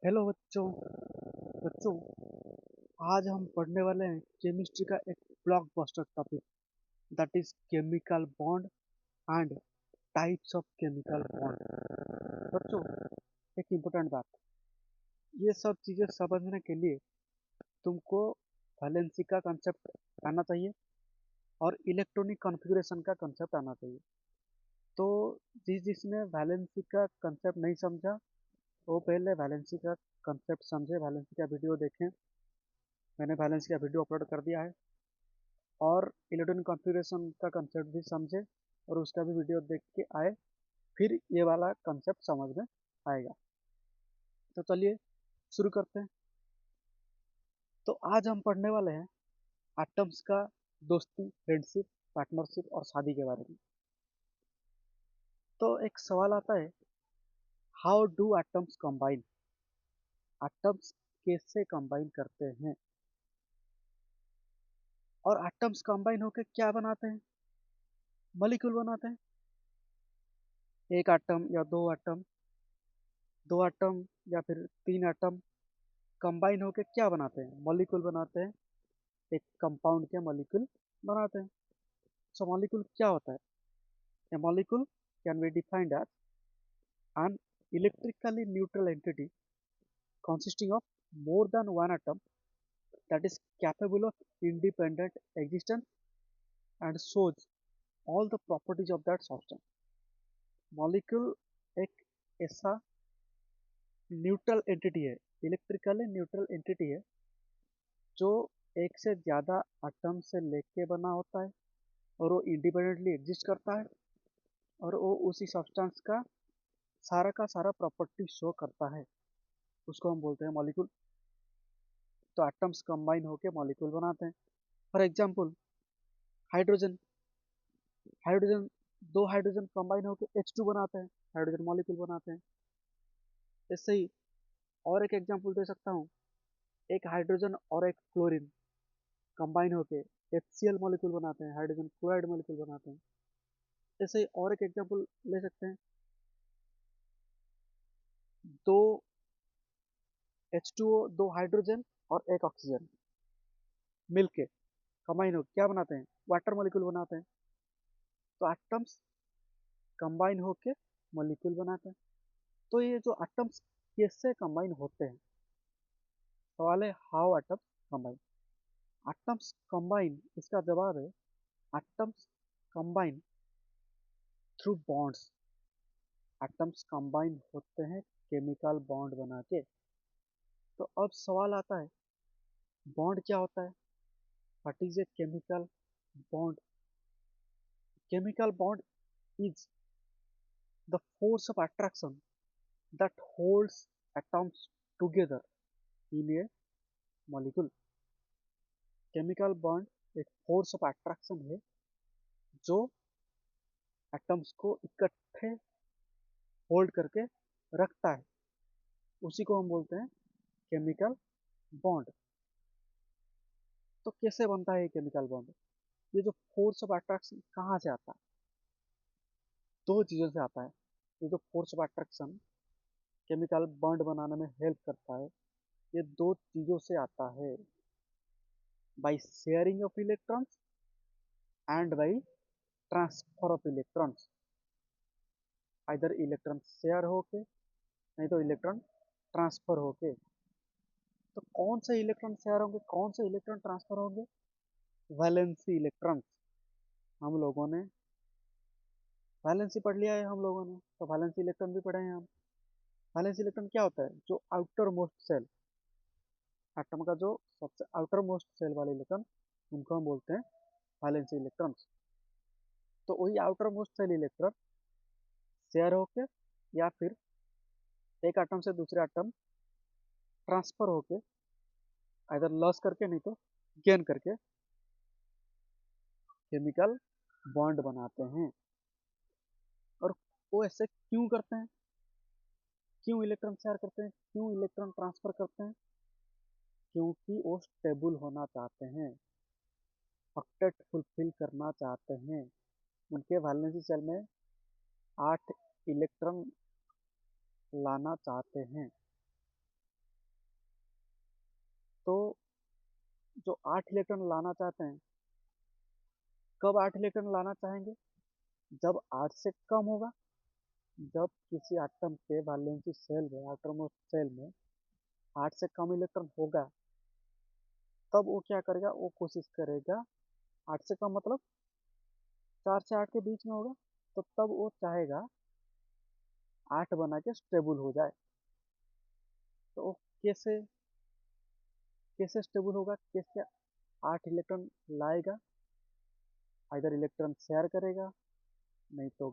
Hello बच्चों। बच्चों, आज हम पढ़ने वाले हैं केमिस्ट्री का एक blockbuster topic, that is chemical bond and types of chemical bond. बच्चों, एक इम्पोर्टेंट बात, ये सब चीज़ें समझने के लिए तुमको वैलेंसी का कंसेप्ट आना चाहिए और इलेक्ट्रॉनिक कॉन्फ़िगरेशन का कंसेप्ट आना चाहिए। तो जिसने वैलेंसी का कंसेप्ट नहीं समझा वो पहले वैलेंसी का कंसेप्ट समझे, वैलेंसी का वीडियो देखें। मैंने वैलेंसी का वीडियो अपलोड कर दिया है। और इलेक्ट्रॉनिक कॉन्फ़िगरेशन का कंसेप्ट भी समझे और उसका भी वीडियो देख के आए, फिर ये वाला कंसेप्ट समझ में आएगा। तो चलिए शुरू करते हैं। तो आज हम पढ़ने वाले हैं एटम्स का दोस्ती, फ्रेंडशिप, पार्टनरशिप और शादी के बारे में। तो एक सवाल आता है, how do atoms combine? Atoms कैसे कंबाइन करते हैं और एटम्स कंबाइन होकर क्या बनाते हैं? मॉलिक्यूल बनाते हैं। एक एटम या दो एटम या फिर तीन एटम कंबाइन होकर क्या बनाते हैं? मॉलिक्यूल बनाते हैं। एक कंपाउंड के मॉलिक्यूल बनाते हैं। सो मॉलिक्यूल क्या होता है? A molecule can be defined as an electrically neutral entity consisting of more than one atom that is capable of independent existence and shows all the properties of that substance. Molecule एक ऐसा neutral entity है, electrically neutral entity है, जो एक से ज़्यादा atom से लेके बना होता है और वो इंडिपेंडेंटली एग्जिस्ट करता है और वो उसी सब्सटेंस का सारा प्रॉपर्टी शो करता है। उसको हम बोलते हैं मॉलिक्यूल। तो एटम्स कंबाइन होकर मॉलिक्यूल बनाते हैं। फॉर एग्जांपल, हाइड्रोजन हाइड्रोजन दो हाइड्रोजन कंबाइन होकर H2 बनाते हैं, हाइड्रोजन मॉलिक्यूल बनाते हैं। ऐसे ही और एक एग्जांपल दे सकता हूँ, एक हाइड्रोजन और एक क्लोरीन कंबाइन होकर HCl मॉलिक्यूल बनाते हैं, हाइड्रोजन क्लोराइड मॉलिक्यूल बनाते हैं। ऐसे ही और एक एग्जांपल ले सकते हैं, दो H2O, दो हाइड्रोजन और एक ऑक्सीजन मिलके कंबाइन होकर क्या बनाते हैं? वाटर मॉलिक्यूल बनाते हैं। तो एटम्स कंबाइन होके मॉलिक्यूल बनाते हैं। तो ये जो एटम्स कैसे कंबाइन होते हैं, सवाल है how atoms combine. Atoms combine, इसका जवाब है atoms combine through bonds. Atoms combine होते हैं केमिकल बॉन्ड बना के। तो अब सवाल आता है, बॉन्ड क्या होता है? What is a chemical bond? Chemical bond is the force of attraction that holds atoms together in A molecule. Chemical bond एक फोर्स ऑफ अट्रैक्शन है जो एटम्स को इकट्ठे होल्ड करके रखता है। उसी को हम बोलते हैं केमिकल बॉन्ड। तो कैसे बनता है ये केमिकल बॉन्ड? ये जो फोर्स ऑफ अट्रैक्शन कहाँ से आता है? दो चीज़ों से आता है। ये जो force of attraction chemical bond बनाने में हेल्प करता है, ये दो चीज़ों से आता है, by sharing of electrons and by transfer of electrons. इधर इलेक्ट्रॉन शेयर होके, नहीं तो इलेक्ट्रॉन ट्रांसफर होके। तो कौन से इलेक्ट्रॉन शेयर होंगे, कौन से इलेक्ट्रॉन ट्रांसफर होंगे? Valency electrons. हम लोगों ने वैलेंसी पढ़ लिया है, हम लोगों ने तो वैलेंसी इलेक्ट्रॉन भी पढ़े हैं हम। वैलेंसी इलेक्ट्रॉन क्या होता है? जो आउटर मोस्ट सेल, एटम का जो सबसे आउटर मोस्ट सेल वाले इलेक्ट्रॉन, उनको हम बोलते हैं वैलेंसी इलेक्ट्रॉन्स। तो वही outer most shell electron share होके या फिर एक एटम से दूसरे एटम ट्रांसफर होके, इधर लॉस करके नहीं तो गेन करके केमिकल बॉन्ड बनाते हैं। और वो ऐसे क्यों करते हैं? क्यों इलेक्ट्रॉन शेयर करते हैं, क्यों इलेक्ट्रॉन ट्रांसफर करते हैं? क्योंकि वो स्टेबल होना चाहते हैं, ऑक्टेट फुलफिल करना चाहते हैं। उनके वैलेंसी सेल में 8 इलेक्ट्रॉन लाना चाहते हैं। तो जो 8 इलेक्ट्रॉन लाना चाहते हैं, कब 8 इलेक्ट्रॉन लाना चाहेंगे? जब 8 से कम होगा। जब किसी एटम के वैलेंसी सेल में, आउटरमोस्ट सेल में 8 से कम इलेक्ट्रॉन होगा, तब वो क्या करेगा, वो कोशिश करेगा, 8 से कम मतलब 4 से 8 के बीच में होगा, तो तब वो चाहेगा 8 बना के स्टेबल हो जाए। तो वो कैसे कैसे स्टेबल होगा, कैसे 8 इलेक्ट्रॉन लाएगा? इधर इलेक्ट्रॉन शेयर करेगा, नहीं तो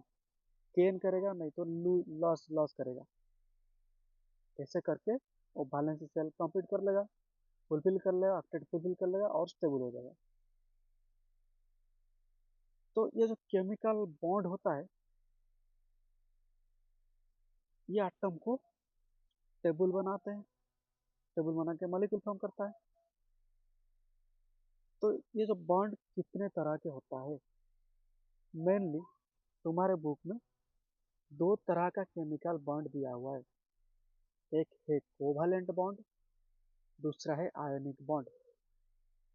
गेन करेगा, नहीं तो लॉस लॉस करेगा। ऐसे करके वो बैलेंस सेल कंप्लीट कर लेगा, फुलफिल कर लेगा, ऑक्टेट फुलफिल कर लेगा और स्टेबल हो जाएगा। तो ये जो केमिकल बॉन्ड होता है, ये एटम को स्टेबल बनाते हैं, स्टेबल बना के मॉलिक्यूल फॉर्म करता है। तो ये जो बॉन्ड कितने तरह के होता है, मेनली तुम्हारे बुक में 2 तरह का केमिकल बॉन्ड दिया हुआ है। एक है कोवैलेंट बॉन्ड, दूसरा है आयनिक बॉन्ड।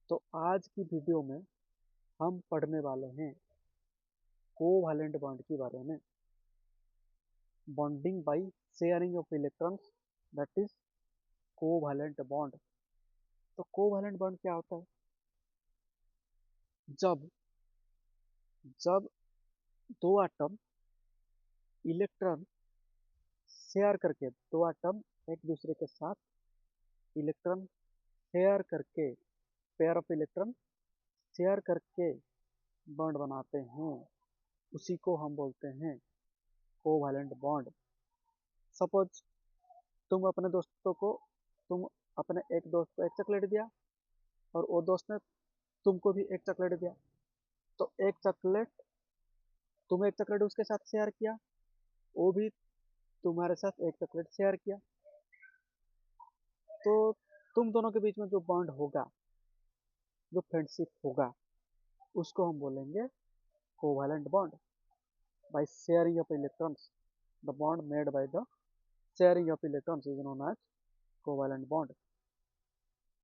तो आज की वीडियो में हम पढ़ने वाले हैं कोवैलेंट बॉन्ड के बारे में। Bonding bye sharing of electrons, that is covalent bond. तो कोवैलेंट बॉन्ड क्या होता है? जब जब दो एटम इलेक्ट्रॉन शेयर करके, दो एटम एक दूसरे के साथ इलेक्ट्रॉन शेयर करके, पेयर ऑफ इलेक्ट्रॉन शेयर करके बॉन्ड बनाते हैं, उसी को हम बोलते हैं कोवैलेंट बॉन्ड। सपोज तुम अपने दोस्तों को तुम अपने एक दोस्त को एक चॉकलेट दिया, और वो दोस्त ने तुमको भी एक चॉकलेट दिया। तो एक चॉकलेट, तुम एक चॉकलेट उसके साथ शेयर किया, वो भी तुम्हारे साथ एक चॉकलेट शेयर किया। तो तुम दोनों के बीच में जो बॉन्ड होगा, जो फ्रेंडशिप होगा, उसको हम बोलेंगे covalent bond by sharing of electrons. The bond made by the sharing of electrons is known as covalent bond.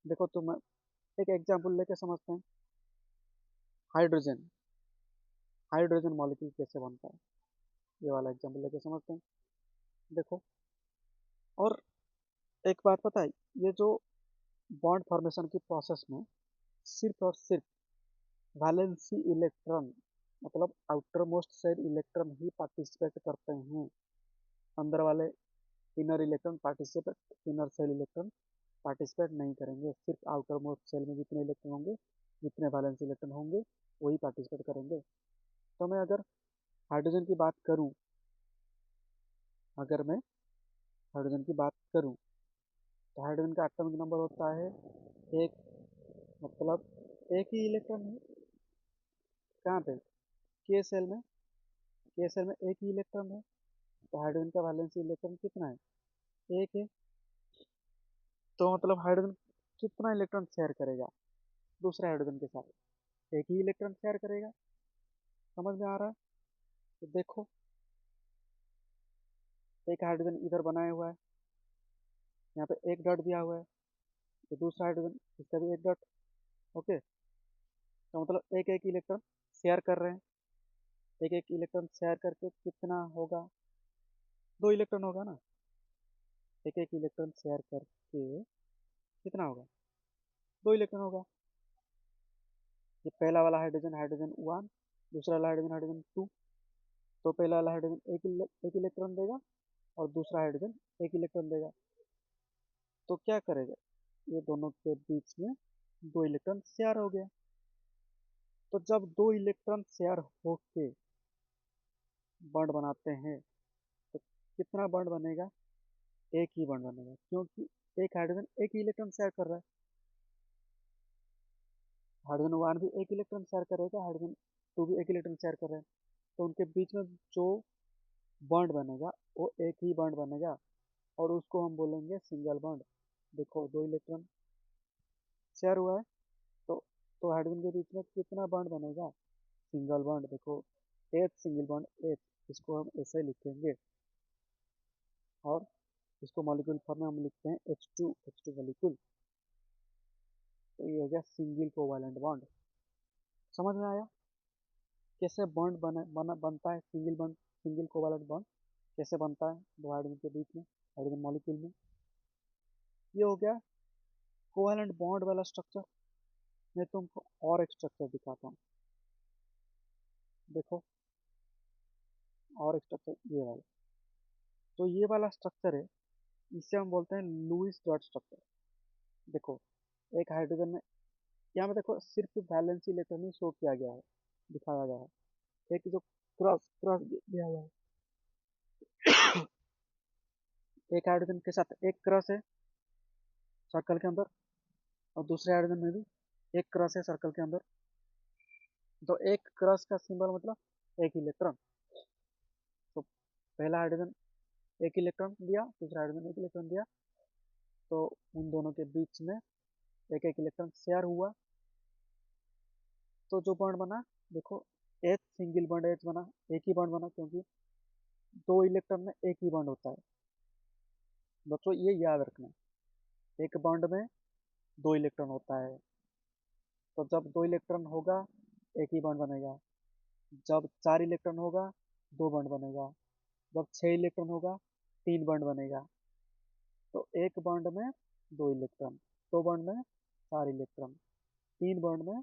देखो तुम एक एग्जांपल लेके समझते हैं। हाइड्रोजन, हाइड्रोजन मॉलिक्यूल कैसे बनता है, ये वाला एग्जांपल लेके समझते हैं। देखो, और एक बात पता है, ये जो बॉन्ड फॉर्मेशन की प्रोसेस में सिर्फ और सिर्फ वैलेंसी इलेक्ट्रॉन, मतलब आउटर मोस्ट साइड इलेक्ट्रॉन ही पार्टिसिपेट करते हैं। अंदर वाले inner electron participate, inner cell electron participate नहीं करेंगे। सिर्फ आउटर मोस्ट सेल में जितने इलेक्ट्रॉन होंगे, जितने वैलेंस इलेक्ट्रॉन होंगे, वही पार्टिसिपेट करेंगे। तो मैं अगर हाइड्रोजन की बात करूं, अगर मैं हाइड्रोजन की बात करूं, तो हाइड्रोजन का एटॉमिक नंबर होता है एक, मतलब एक ही इलेक्ट्रॉन है। कहाँ पे? के सेल में, के सेल में एक ही इलेक्ट्रॉन है। तो हाइड्रोजन का वैलेंस इलेक्ट्रॉन कितना है? एक है। तो मतलब हाइड्रोजन कितना इलेक्ट्रॉन शेयर करेगा दूसरे हाइड्रोजन के साथ? एक ही इलेक्ट्रॉन शेयर करेगा। समझ में आ रहा है? तो देखो, एक हाइड्रोजन इधर बनाया हुआ है, यहाँ पे एक डॉट दिया हुआ है, तो दूसरा हाइड्रोजन, इसका भी एक डॉट। ओके, तो मतलब एक एक इलेक्ट्रॉन शेयर कर रहे हैं। एक एक इलेक्ट्रॉन शेयर करके कितना होगा? 2 इलेक्ट्रॉन होगा ना। एक एक इलेक्ट्रॉन शेयर करके कितना होगा? 2 इलेक्ट्रॉन होगा। ये पहला वाला हाइड्रोजन, हाइड्रोजन 1, दूसरा वाला हाइड्रोजन, हाइड्रोजन 2। तो पहला वाला हाइड्रोजन एक इलेक्ट्रॉन देगा, और दूसरा हाइड्रोजन एक इलेक्ट्रॉन देगा। तो क्या करेगा, ये दोनों के बीच में 2 इलेक्ट्रॉन शेयर हो गया। तो जब 2 इलेक्ट्रॉन शेयर होके बॉन्ड बनाते हैं, तो कितना बॉन्ड बनेगा? एक ही बॉन्ड बनेगा, क्योंकि एक हाइड्रोजन एक ही इलेक्ट्रॉन शेयर कर रहा है। हाइड्रोजन 1 भी एक इलेक्ट्रॉन शेयर करेगा, हाइड्रोजन 2 भी एक इलेक्ट्रॉन शेयर कर रहे हैं। तो उनके बीच में जो बॉन्ड बनेगा, वो एक ही बॉन्ड बनेगा, और उसको हम बोलेंगे सिंगल बॉन्ड। देखो, 2 इलेक्ट्रॉन शेयर हुआ है, तो हाइड्रोजन के बीच में कितना बॉन्ड बनेगा? Single bond. देखो, एच सिंगल बॉन्ड एच, इसको हम ऐसे लिखेंगे, और इसको मॉलिक्यूल फॉर्म में हम लिखते हैं H2 मॉलिक्यूल। तो ये हो गया सिंगल कोवैलेंट बॉन्ड। समझ में आया कैसे बॉन्ड बनता है, सिंगल कोवैलेंट बॉन्ड कैसे बनता है दो हाइड्रोजन के बीच में, हाइड्रोजन मॉलिक्यूल में। ये हो गया कोवैलेंट बॉन्ड वाला स्ट्रक्चर। मैं तुमको और एक स्ट्रक्चर दिखाता हूँ, देखो और एक स्ट्रक्चर ये वाला। तो ये वाला स्ट्रक्चर है, इसे हम बोलते हैं लुईस डॉट स्ट्रक्चर। देखो एक हाइड्रोजन में, यहाँ में देखो सिर्फ वैलेंसी इलेक्ट्रॉन ही शो किया गया है, दिखाया गया है। एक जो क्रॉस क्रॉस दिया हुआ है, एक हाइड्रोजन के साथ एक क्रॉस है सर्कल के अंदर, और दूसरे हाइड्रोजन में भी एक क्रॉस है सर्कल के अंदर। तो एक क्रॉस का सिंबल मतलब एक इलेक्ट्रॉन। तो पहला हाइड्रोजन एक इलेक्ट्रॉन दिया, दूसरा हाइड्रोजन एक इलेक्ट्रॉन दिया, तो उन दोनों के बीच में एक एक इलेक्ट्रॉन शेयर हुआ। तो जो बॉन्ड बना, देखो एच सिंगल बॉन्ड एच बना, एक ही बॉन्ड बना, क्योंकि दो इलेक्ट्रॉन में एक ही बॉन्ड होता है। बच्चों ये याद रखना, एक बॉन्ड में दो इलेक्ट्रॉन होता है। तो जब दो इलेक्ट्रॉन होगा एक ही बॉन्ड बनेगा, जब चार इलेक्ट्रॉन होगा दो बॉन्ड बनेगा, जब छह इलेक्ट्रॉन होगा तीन बॉन्ड बनेगा। तो एक बॉन्ड में दो इलेक्ट्रॉन, दो बॉन्ड में चार इलेक्ट्रॉन, तीन बॉन्ड में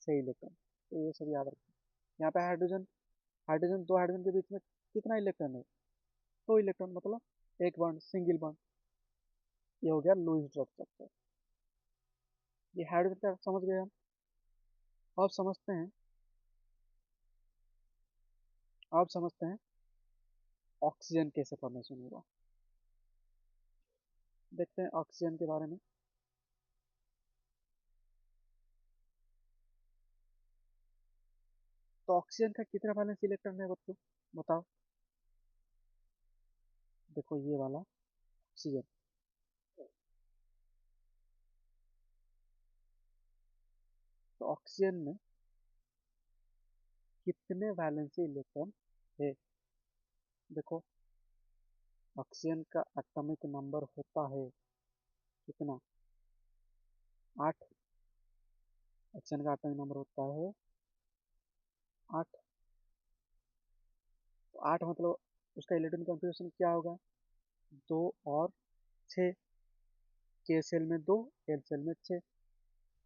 छह इलेक्ट्रॉन। तो ये सब याद रखें। यहाँ पे हाइड्रोजन, दो हाइड्रोजन के बीच में कितना इलेक्ट्रॉन है, दो इलेक्ट्रॉन, मतलब एक बॉन्ड सिंगल बॉन्ड। ये हो गया लुईस ड्रॉप स्ट्रक्चर। ये हाइड्रोजन का समझ गए हम। अब समझते हैं, अब समझते हैं ऑक्सीजन कैसे फॉर्मेशन होगा। देखते हैं ऑक्सीजन के बारे में। तो ऑक्सीजन का कितना वैलेंस इलेक्ट्रॉन है बच्चों, बताओ। देखो ये वाला ऑक्सीजन, तो ऑक्सीजन में कितने वैलेंसी इलेक्ट्रॉन है। देखो ऑक्सीजन का एटॉमिक नंबर होता है कितना, 8। ऑक्सीजन का एटॉमिक नंबर होता है 8। तो 8 मतलब उसका इलेक्ट्रॉन कॉन्फ़िगरेशन क्या होगा, 2 और 6। के सेल में 2, एल सेल में 6।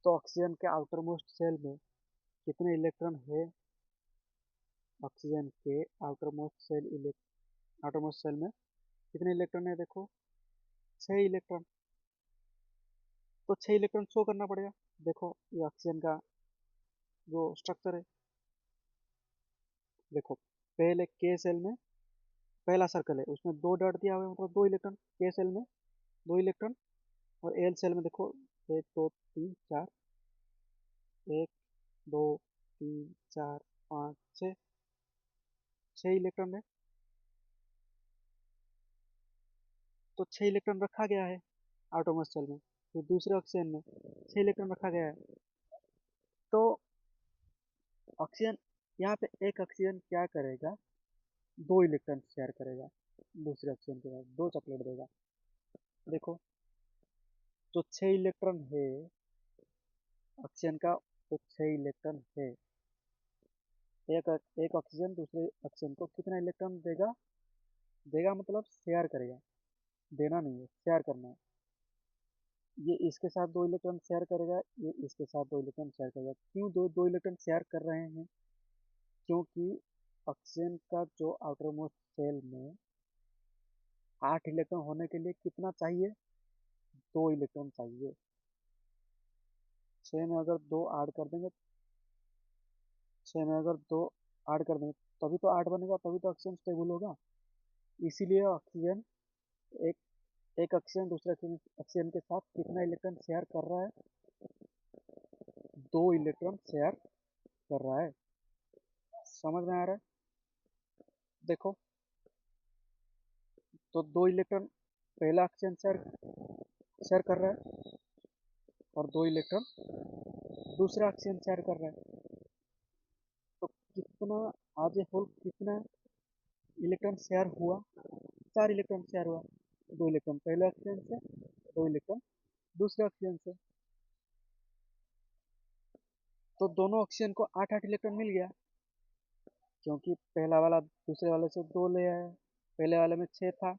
तो ऑक्सीजन के आउटर मोस्ट सेल में कितने इलेक्ट्रॉन है, ऑक्सीजन के आउटर मोस्ट सेल में कितने इलेक्ट्रॉन है, देखो 6 इलेक्ट्रॉन। तो 6 इलेक्ट्रॉन शो करना पड़ेगा। देखो ये ऑक्सीजन का जो स्ट्रक्चर है, देखो पहले के सेल में पहला सर्कल है, उसमें दो डॉट दिया हुआ है, मतलब दो इलेक्ट्रॉन के सेल में, दो इलेक्ट्रॉन। और एल सेल में देखो 1 2 3 4, 1 2 3 4 5 6, 6 इलेक्ट्रॉन है। तो 6 इलेक्ट्रॉन रखा गया है आटोमस सेल में। फिर दूसरे ऑक्सीजन में 6 इलेक्ट्रॉन रखा गया है। तो ऑक्सीजन, यहाँ पे एक ऑक्सीजन क्या करेगा, दो इलेक्ट्रॉन शेयर करेगा दूसरे ऑक्सीजन के साथ, दो चॉकलेट देगा। देखो जो 6 इलेक्ट्रॉन है ऑक्सीजन का, तो 6 इलेक्ट्रॉन है, एक एक ऑक्सीजन दूसरे ऑक्सीजन को कितना इलेक्ट्रॉन देगा, देगा मतलब शेयर करेगा, देना नहीं है, शेयर करना है। ये इसके साथ दो इलेक्ट्रॉन शेयर करेगा, ये इसके साथ दो इलेक्ट्रॉन शेयर करेगा। क्यों दो दो इलेक्ट्रॉन शेयर कर रहे हैं, क्योंकि ऑक्सीजन का जो आउटर मोस्ट सेल में 8 इलेक्ट्रॉन होने के लिए कितना चाहिए, दो इलेक्ट्रॉन चाहिए। 6 में अगर दो ऐड कर देंगे, 6 में अगर दो ऐड कर देंगे तभी तो 8 बनेगा, तभी तो ऑक्सीजन स्टेबल होगा। इसीलिए ऑक्सीजन, एक एक ऑक्सीजन दूसरे ऑक्सीजन के साथ कितना इलेक्ट्रॉन शेयर कर रहा है, दो इलेक्ट्रॉन शेयर कर रहा है। समझ में आ रहा है। देखो तो दो इलेक्ट्रॉन पहला ऑक्सीजन शेयर शेयर कर रहा है, और दो इलेक्ट्रॉन दूसरा ऑक्सीजन शेयर कर रहा है। तो कितना, आज ये होल कितना इलेक्ट्रॉन शेयर हुआ, 4 इलेक्ट्रॉन शेयर हुआ। दो इलेक्ट्रॉन पहले ऑक्सीजन से, दो इलेक्ट्रॉन दूसरे ऑक्सीजन से। तो दोनों ऑक्सीजन को 8-8 इलेक्ट्रॉन मिल गया, क्योंकि पहला वाला दूसरे वाले से 2 ले आया। पहले वाले में 6 था,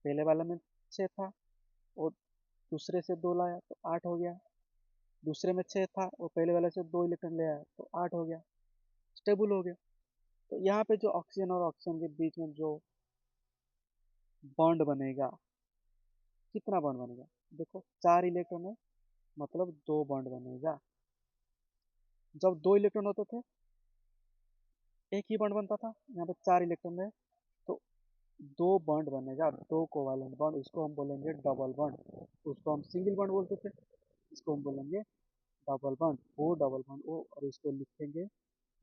पहले वाले में 6 था और दूसरे से 2 लाया तो 8 हो गया। दूसरे में 6 था और पहले वाले से 2 इलेक्ट्रॉन ले आया तो 8 हो गया, स्टेबल हो गया। तो यहाँ पे जो ऑक्सीजन और ऑक्सीजन के बीच में जो बॉन्ड बनेगा, कितना बॉन्ड बनेगा? देखो 4 इलेक्ट्रॉन है, मतलब 2 बॉन्ड बनेगा। जब 2 इलेक्ट्रॉन होते थे एक ही बॉन्ड बनता था, यहाँ पे 4 इलेक्ट्रॉन है तो 2 बॉन्ड बनेगा, 2 कोवैलेंट बॉन्ड। इसको हम बोलेंगे डबल बॉन्ड। उसको हम सिंगल बॉन्ड बोलते थे, इसको हम बोलेंगे double bond, O double bond O, और इसको लिखेंगे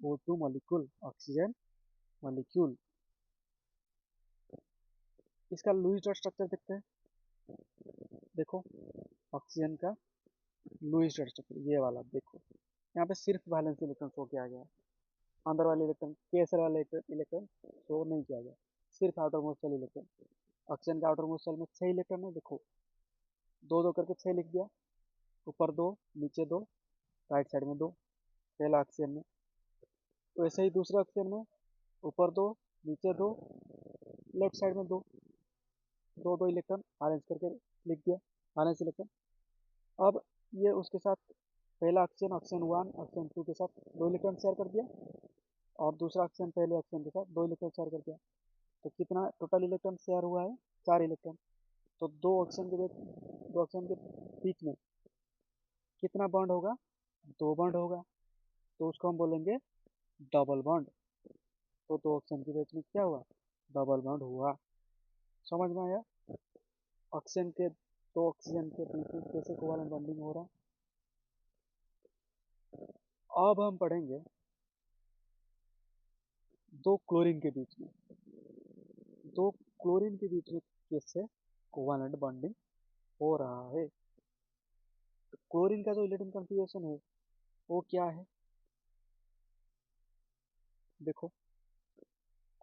O2 मॉलिक्यूल, ऑक्सीजन मॉलिक्यूल। इसका लुईस डॉट स्ट्रक्चर देखते हैं। देखो ऑक्सीजन का लुईस डॉट स्ट्रक्चर ये वाला देखो, यहाँ पे सिर्फ वैलेंस इलेक्ट्रॉन शो किया गया है, अंदर वाले इलेक्ट्रॉन केसर वाले इलेक्ट्रॉन शो नहीं किया गया, सिर्फ outer most shell electron. Oxygen का आउटर मोस्ट सेल में 6 इलेक्ट्रॉन है, देखो 2 2 करके 6 लिख दिया, ऊपर 2 नीचे 2 राइट साइड में 2, पहला ऑक्सीजन में। वैसे ही दूसरे ऑक्सीजन में ऊपर 2 नीचे 2 लेफ्ट साइड में 2, 2 2 इलेक्ट्रॉन अरेंज करके लिख दिया, वैलेंस इलेक्ट्रॉन। अब ये उसके साथ पहला ऑक्सीजन ऑक्सीजन 1 ऑक्सीजन 2 के साथ 2 इलेक्ट्रॉन शेयर कर दिया, और दूसरा ऑक्सीजन पहले ऑक्सीजन के साथ 2 इलेक्ट्रॉन शेयर कर दिया। तो कितना टोटल इलेक्ट्रॉन शेयर हुआ है? 4 इलेक्ट्रॉन। तो दो ऑक्सीजन के बीच में कितना बॉन्ड होगा? 2 बॉन्ड होगा, तो उसको हम बोलेंगे डबल बॉन्ड। तो 2 ऑक्सीजन के बीच में क्या हुआ? डबल बॉन्ड हुआ। समझ में आया? ऑक्सीजन के 2 ऑक्सीजन के बीच में कैसे कोवैलेंट बॉन्डिंग हो रहा है। अब हम पढ़ेंगे 2 क्लोरीन के बीच में, 2 क्लोरीन के बीच में कैसे कोवैलेंट बॉन्डिंग हो रहा है। तो क्लोरीन का जो इलेक्ट्रॉन कॉन्फ़िगरेशन है वो क्या है? देखो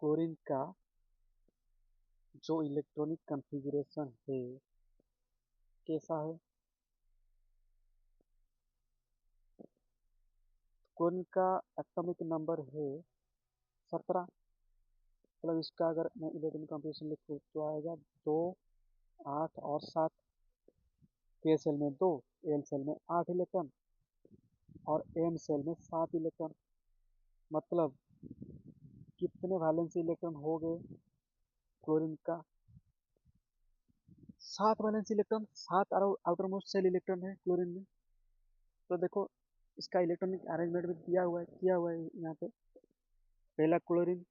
क्लोरीन का जो इलेक्ट्रॉनिक कॉन्फ़िगरेशन है कैसा है? क्लोरीन का एटॉमिक नंबर है 17। मतलब इसका अगर मैं इलेक्ट्रॉनिक कॉन्फ़िगरेशन लिखूँ तो आएगा 2 8 और 7। के सेल में 2, एल सेल में 8 इलेक्ट्रॉन और एम सेल में 7 इलेक्ट्रॉन। मतलब कितने वैलेंसी इलेक्ट्रॉन हो गए क्लोरीन का? 7 valency electron, 7 outer most shell electron है क्लोरीन में। तो देखो इसका इलेक्ट्रॉनिक अरेंजमेंट भी दिया हुआ है, किया हुआ है यहाँ पे। पहला क्लोरीन,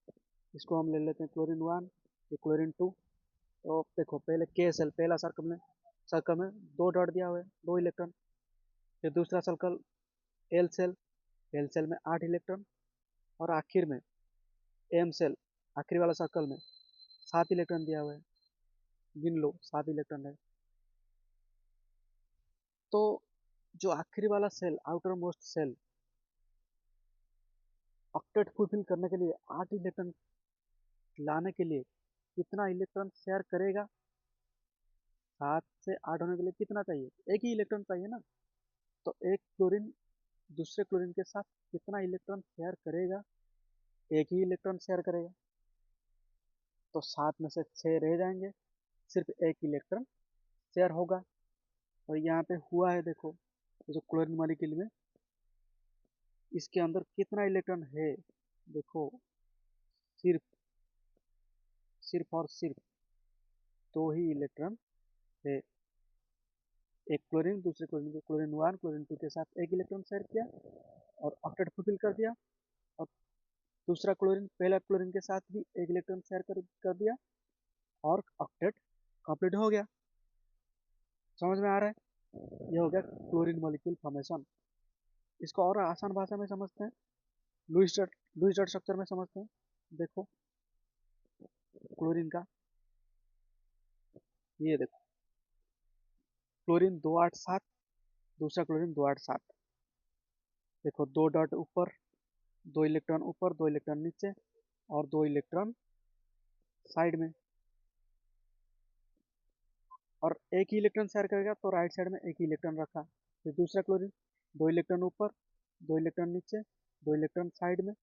इसको हम ले लेते हैं क्लोरीन 1, ये क्लोरीन 2। तो देखो पहले के सेल, पहला सर्कल में 2 डॉट दिया हुआ है, 2 इलेक्ट्रॉन। फिर दूसरा circle L shell, L shell में 8 इलेक्ट्रॉन, और आखिर में एम सेल, आखिरी वाला सर्कल में 7 इलेक्ट्रॉन दिया हुआ है। गिन लो 7 इलेक्ट्रॉन है। तो जो आखिरी वाला shell, outermost shell, octet fulfil करने के लिए 8 इलेक्ट्रॉन लाने के लिए कितना इलेक्ट्रॉन शेयर करेगा? 7 से 8 होने के लिए कितना चाहिए? एक ही इलेक्ट्रॉन चाहिए ना। तो एक क्लोरीन दूसरे क्लोरीन के साथ कितना इलेक्ट्रॉन शेयर करेगा? एक ही इलेक्ट्रॉन शेयर करेगा। तो 7 में से 6 रह जाएंगे, सिर्फ एक इलेक्ट्रॉन शेयर होगा। और यहाँ पे हुआ है, देखो जो क्लोरीन मॉलिक्यूल में इसके अंदर कितना इलेक्ट्रॉन है? देखो सिर्फ सिर्फ और सिर्फ 2 ही इलेक्ट्रॉन है। एक क्लोरीन दूसरे क्लोरीन को, क्लोरीन 1 क्लोरीन 2 के साथ एक इलेक्ट्रॉन शेयर किया और ऑक्टेट फुलफिल कर दिया। और दूसरा क्लोरीन पहला क्लोरीन के साथ भी एक इलेक्ट्रॉन शेयर कर दिया और ऑक्टेट कंप्लीट हो गया। समझ में आ रहा है? ये हो गया क्लोरीन मॉलिक्यूल फॉर्मेशन। इसको और आसान भाषा में समझते हैं, लुईस डॉट स्ट्रक्चर में समझते हैं। देखो क्लोरीन का, ये देखो क्लोरीन 287, दूसरा क्लोरीन 287। देखो 2 डॉट ऊपर, 2 इलेक्ट्रॉन ऊपर, 2 इलेक्ट्रॉन नीचे और 2 इलेक्ट्रॉन साइड में। और एक ही इलेक्ट्रॉन शेयर करेगा तो राइट साइड में एक ही इलेक्ट्रॉन रखा। फिर दूसरा क्लोरीन 2 इलेक्ट्रॉन ऊपर, दो इलेक्ट्रॉन नीचे, दो इलेक्ट्रॉन साइड में,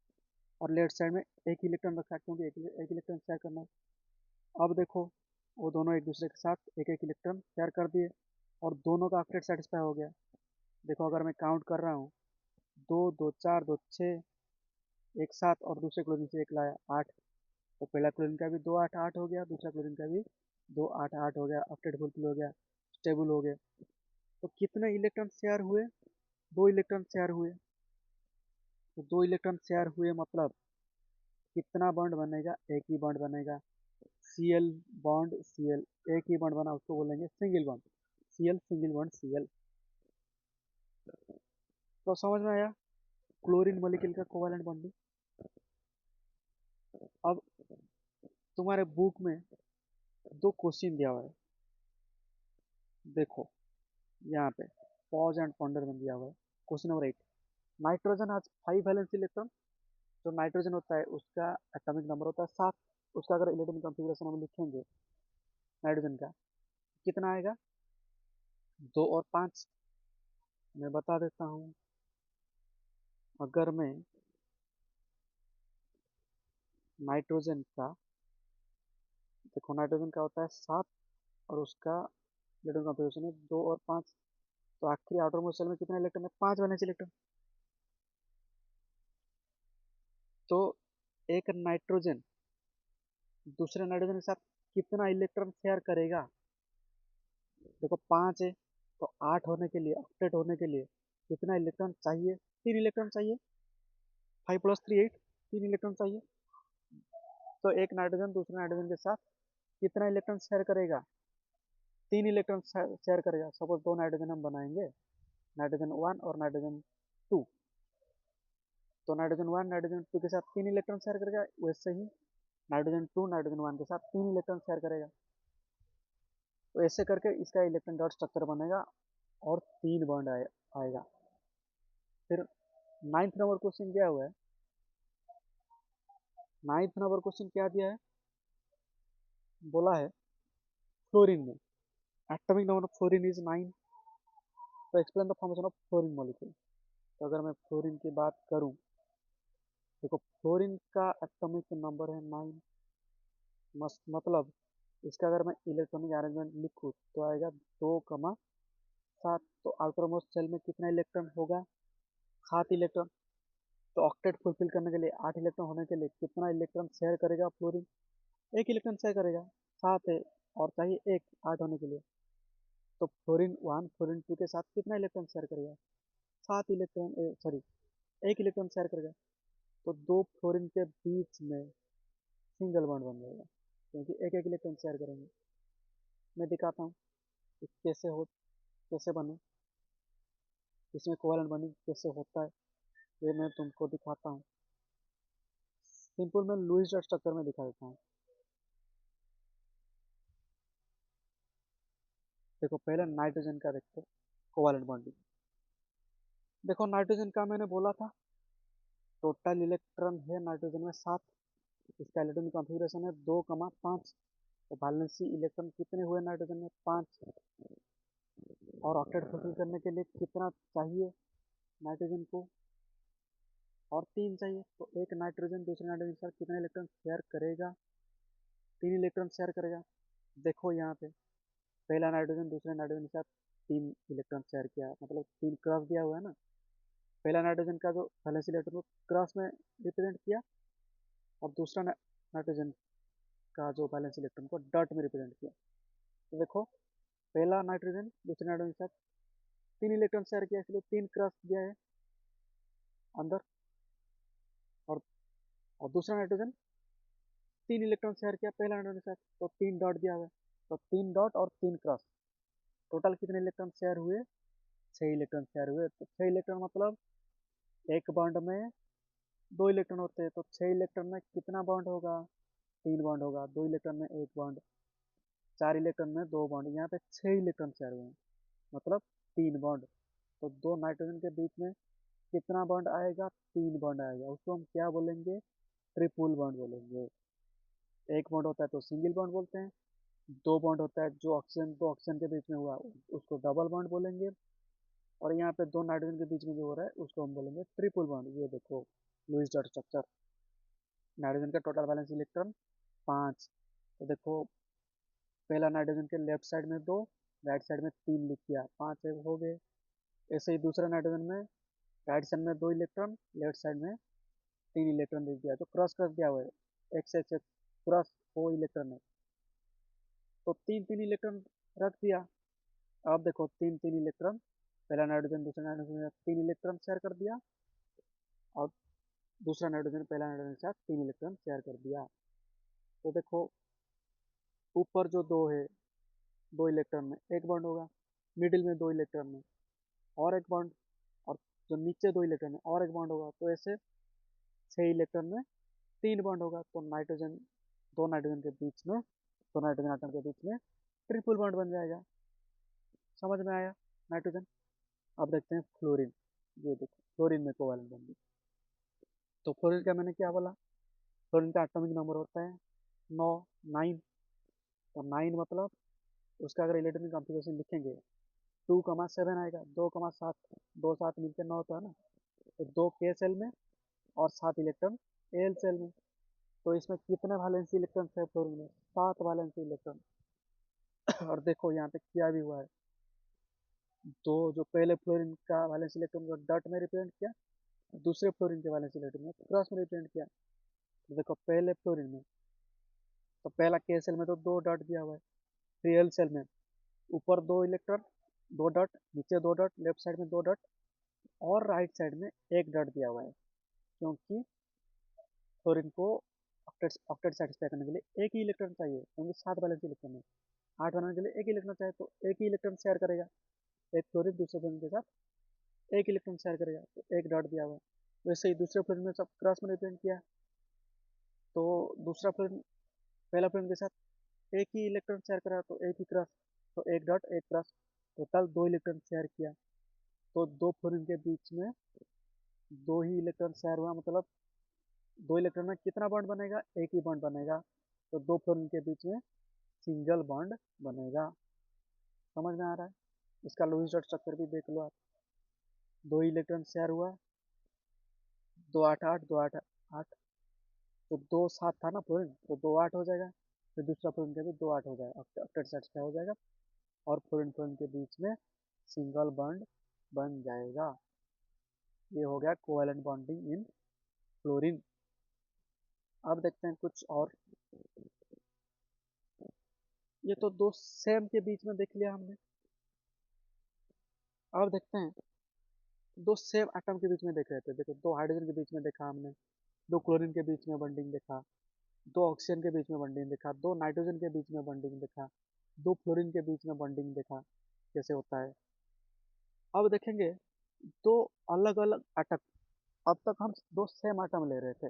और लेफ्ट साइड में एक इलेक्ट्रॉन रखा है क्योंकि एक इलेक्ट्रॉन शेयर करना है। अब देखो, वो दोनों एक दूसरे के साथ एक एक इलेक्ट्रॉन शेयर कर दिए और दोनों का ऑक्टेट सेटिस्फाई हो गया। देखो अगर मैं काउंट कर रहा हूँ, दो दो चार दो छः, एक साथ, और दूसरे क्लोरीन से एक लाया, आठ। तो पहला क्लोरीन का भी दो आठ आठ हो गया, दूसरा क्लोरीन का भी दो आठ आठ हो गया, ऑक्टेट फुलफिल हो गया, स्टेबल हो गया। तो कितने इलेक्ट्रॉन शेयर हुए? दो इलेक्ट्रॉन शेयर हुए। तो दो इलेक्ट्रॉन शेयर हुए मतलब कितना बॉन्ड बनेगा? एक ही बॉन्ड बनेगा। Cl बॉन्ड Cl, एक ही बॉन्ड बना, उसको बोलेंगे single bond. Cl single bond Cl। तो समझ में आया क्लोरीन मॉलिक्यूल का कोवैलेंट बॉन्डिंग। अब तुम्हारे बुक में दो क्वेश्चन दिया हुआ है, देखो यहाँ पे पॉज एंड पॉन्डर में दिया हुआ है। क्वेश्चन नंबर 8, नाइट्रोजन आज 5 वैलेंस इलेक्ट्रॉन। जो नाइट्रोजन होता है उसका एटॉमिक नंबर होता है 7। उसका अगर इलेक्ट्रॉन कॉन्फ़िगरेशन हम लिखेंगे नाइट्रोजन का, कितना आएगा? 2 और 5। मैं बता देता हूँ, अगर मैं नाइट्रोजन का, देखो नाइट्रोजन का होता है 7 और उसका इलेक्ट्रॉन कॉन्फ़िगरेशन है 2 और 5। तो आखिरी आउटर मोस्ट शेल में कितने इलेक्ट्रॉन है? 5 वैलेंस इलेक्ट्रॉन। तो एक नाइट्रोजन दूसरे नाइट्रोजन के साथ कितना इलेक्ट्रॉन शेयर करेगा? देखो 5 है, तो 8 होने के लिए, ऑक्टेट होने के लिए कितना इलेक्ट्रॉन चाहिए? 3 इलेक्ट्रॉन चाहिए। 5 + 3 8, 3 इलेक्ट्रॉन चाहिए। तो एक नाइट्रोजन दूसरे नाइट्रोजन के साथ कितना इलेक्ट्रॉन शेयर करेगा? 3 इलेक्ट्रॉन शेयर करेगा। सपोज दो नाइट्रोजन हम बनाएंगे, नाइट्रोजन 1 और नाइट्रोजन 2। तो नाइट्रोजन 1 नाइट्रोजन 2 के साथ 3 इलेक्ट्रॉन शेयर करेगा, वैसे ही नाइट्रोजन 2 नाइट्रोजन 1 के साथ 3 इलेक्ट्रॉन शेयर करेगा। तो ऐसे करके इसका इलेक्ट्रॉन डॉट स्ट्रक्चर बनेगा और 3 बॉन्ड आएगा। फिर 9th नंबर क्वेश्चन क्या हुआ है? 9th नंबर क्वेश्चन क्या दिया है? बोला है फ्लोरीन में atomic number of fluorine is 9। तो explain the formation of fluorine molecule. तो अगर मैं फ्लोरीन की बात करूं, देखो फ्लोरीन का एटॉमिक नंबर है 9। मतलब इसका अगर मैं इलेक्ट्रॉनिक अरेंजमेंट लिखूँ तो आएगा 2, 7। तो आउटर मोस्ट शेल में कितना इलेक्ट्रॉन होगा? 7 इलेक्ट्रॉन। तो ऑक्टेट फुलफिल करने के लिए, 8 इलेक्ट्रॉन होने के लिए कितना इलेक्ट्रॉन शेयर करेगा फ्लोरीन? एक इलेक्ट्रॉन शेयर करेगा। 7 है और चाहिए एक, 8 होने के लिए। तो फ्लोरीन 1 फ्लोरीन 2 के साथ कितना इलेक्ट्रॉन शेयर करेगा? 7 इलेक्ट्रॉन, सॉरी, एक इलेक्ट्रॉन शेयर करेगा। तो दो फ्लोरीन के बीच में सिंगल बॉन्ड बन जाएगा क्योंकि एक एक इलेक्ट्रॉन शेयर करेंगे। मैं दिखाता हूँ कि कैसे बने, इसमें कोवैलेंट बॉन्डिंग कैसे होता है, ये मैं तुमको दिखाता हूँ। सिंपल मैं लुईस डॉट स्ट्रक्चर में दिखा देता हूँ। देखो पहले नाइट्रोजन का देखते कोवैलेंट बॉन्डिंग। देखो नाइट्रोजन का मैंने बोला था टोटल इलेक्ट्रॉन है नाइट्रोजन में 7। इसका इलेक्ट्रॉन कॉन्फ़िगरेशन है 2, 5। तो वैलेंसी इलेक्ट्रॉन कितने हुए नाइट्रोजन में? 5। और ऑक्टेट फुलफिल करने के लिए कितना चाहिए नाइट्रोजन को? और 3 चाहिए। तो एक नाइट्रोजन दूसरे नाइट्रोजन के साथ कितना इलेक्ट्रॉन शेयर करेगा? 3 इलेक्ट्रॉन शेयर करेगा। देखो यहाँ पे पहला नाइट्रोजन दूसरे नाइट्रोजन के साथ 3 इलेक्ट्रॉन शेयर किया, मतलब 3 क्रॉस दिया हुआ है ना। पहला नाइट्रोजन का जो वैलेंसी इलेक्ट्रॉन को क्रॉस में रिप्रेजेंट किया और दूसरा नाइट्रोजन का जो वैलेंसी इलेक्ट्रॉन को डॉट में रिप्रेजेंट किया। तो देखो पहला नाइट्रोजन दूसरे नाइट्रोजन के साथ 3 इलेक्ट्रॉन शेयर किया, इसलिए 3 क्रॉस दिया है अंदर। और दूसरा नाइट्रोजन 3 इलेक्ट्रॉन शेयर किया पहला नाइट्रोजन के साथ, तो 3 डॉट दिया हुआ है। तो 3 डॉट और 3 क्रॉस, टोटल कितने इलेक्ट्रॉन शेयर हुए? 6 इलेक्ट्रॉन शेयर हुए। तो 6 इलेक्ट्रॉन मतलब एक बॉन्ड में 2 इलेक्ट्रॉन होते हैं, तो 6 इलेक्ट्रॉन में कितना बॉन्ड होगा? 3 बॉन्ड होगा। 2 इलेक्ट्रॉन में एक बॉन्ड, 4 इलेक्ट्रॉन में 2 बॉन्ड, यहाँ पे 6 इलेक्ट्रॉन शेयर हुए हैं, मतलब 3 बॉन्ड। तो दो नाइट्रोजन के बीच में कितना बॉन्ड आएगा? 3 बॉन्ड आएगा। उसको हम क्या बोलेंगे? ट्रिपल बॉन्ड बोलेंगे। एक बॉन्ड होता है तो सिंगल बॉन्ड बोलते हैं, 2 बॉन्ड होता है जो ऑक्सीजन दो ऑक्सीजन के बीच में हुआ उसको डबल बॉन्ड बोलेंगे, और यहाँ पे दो नाइट्रोजन के बीच में जो हो रहा है उसको हम बोलेंगे ट्रिपल बॉन्ड। ये देखो लुईस डॉट स्ट्रक्चर। नाइट्रोजन का टोटल वैलेंस इलेक्ट्रॉन 5। तो देखो पहला नाइट्रोजन के लेफ्ट साइड में 2, राइट साइड में 3 लिख दिया, 5 हो गए। ऐसे ही दूसरा नाइट्रोजन में राइट साइड में 2 इलेक्ट्रॉन, लेफ्ट साइड में 3 इलेक्ट्रॉन लिख दिया, जो क्रॉस कर दिया हुआ है एक्स एक्स क्रॉस 4 इलेक्ट्रॉन है। तो 3 3 इलेक्ट्रॉन रख दिया। अब देखो 3 3 इलेक्ट्रॉन, पहला नाइट्रोजन दूसरा नाइट्रोजन 3 इलेक्ट्रॉन शेयर कर दिया, और दूसरा नाइट्रोजन पहला नाइट्रोजन के साथ 3 इलेक्ट्रॉन शेयर कर दिया। तो देखो ऊपर जो दो है, 2 इलेक्ट्रॉन में एक बॉन्ड होगा, मिडिल में 2 इलेक्ट्रॉन में और एक बॉन्ड, और जो नीचे 2 इलेक्ट्रॉन में और एक बॉन्ड होगा। तो ऐसे 6 इलेक्ट्रॉन में 3 बॉन्ड होगा। तो नाइट्रोजन, दो नाइट्रोजन के बीच में, दो नाइट्रोजन आटम के बीच में ट्रिपल बॉन्ड बन जाएगा। समझ में आया नाइट्रोजन। अब देखते हैं फ्लोरीन। ये देखो फ्लोरीन में कोवैलेंट बॉन्ड। तो फ्लोरीन का मैंने क्या बोला, फ्लोरीन का एटॉमिक नंबर होता है 9, 9। तो 9 मतलब उसका अगर इलेक्ट्रॉनिक कॉन्फ़िगरेशन लिखेंगे 2,7 आएगा, 2,7, 2 7 मिलकर 9 होता है ना। तो 2 के सेल में और 7 इलेक्ट्रॉन एल सेल में। तो इसमें कितने वैलेंसी इलेक्ट्रॉन है फ्लोरीन में, 7 वैलेंसी इलेक्ट्रॉन। और देखो यहाँ पे क्या भी हुआ है, दो जो पहले फ्लोरीन का वैलेंसी इलेक्ट्रॉन को डॉट में रिप्रेजेंट किया, दूसरे फ्लोरीन के वैलेंसी इलेक्ट्रॉन को क्रॉस में रिप्रेजेंट किया। तो देखो पहले फ्लोरीन में, तो पहला के सेल में तो 2 डॉट दिया हुआ है, फिर एल सेल में ऊपर 2 इलेक्ट्रॉन, 2 डॉट, नीचे 2 डॉट, लेफ्ट साइड में 2 डॉट, और राइट साइड में 1 डॉट दिया हुआ है। क्योंकि फ्लोरीन को ऑक्टेट सेटिस्फाई करने के लिए एक ही इलेक्ट्रॉन चाहिए, क्योंकि 7 वैलेंस इलेक्ट्रॉन है, 8 बनाने के लिए एक ही इलेक्ट्रॉन चाहिए। तो एक ही इलेक्ट्रॉन शेयर करेगा, एक फ्लोरीन दूसरे फ्लोरीन के साथ एक इलेक्ट्रॉन शेयर करेगा, तो एक डॉट दिया हुआ है। वैसे ही दूसरे फ्लोरीन में सब क्रॉस में रिप्रेजेंट किया। तो दूसरा फ्लोरीन पहला फ्लोरीन के साथ एक ही इलेक्ट्रॉन शेयर करा, तो एक ही क्रॉस, तो एक डॉट एक क्रॉस, टोटल 2 इलेक्ट्रॉन शेयर किया। तो दो फ्लोरीन के बीच में 2 ही इलेक्ट्रॉन शेयर हुआ, मतलब 2 इलेक्ट्रॉन में कितना बॉन्ड बनेगा, एक ही बॉन्ड बनेगा। तो 2 फ्लोरीन के बीच में सिंगल बॉन्ड बनेगा। समझ में आ रहा है। इसका लुईस डॉट स्ट्रक्चर भी देख लो आप। 2 इलेक्ट्रॉन शेयर हुआ, 2 8 8, 2 8 8। तो 2 7 था ना फ्लोरीन, तो 2 8 हो जाएगा। फिर दूसरा फ्लोरीन का भी 2 8 हो जाएगा, ऑक्टेट सेटिस्फाई हो जाएगा, और फ्लोरीन फ्लोरीन के बीच में सिंगल बॉन्ड बन जाएगा। ये हो गया कोवैलेंट बॉन्डिंग इन फ्लोरीन। अब देखते हैं कुछ और। ये तो दो सेम के बीच में देख लिया हमने। अब देखते हैं दो सेम एटम के बीच में देख रहे थे। देखो दो हाइड्रोजन के बीच में देखा हमने, दो क्लोरीन के बीच में बॉन्डिंग देखा, दो ऑक्सीजन के बीच में बॉन्डिंग देखा, दो नाइट्रोजन के बीच में बॉन्डिंग देखा, दो फ्लोरीन के बीच में बॉन्डिंग देखा कैसे होता है। अब देखेंगे दो अलग अलग एटम। अब तक हम दो सेम एटम ले रहे थे,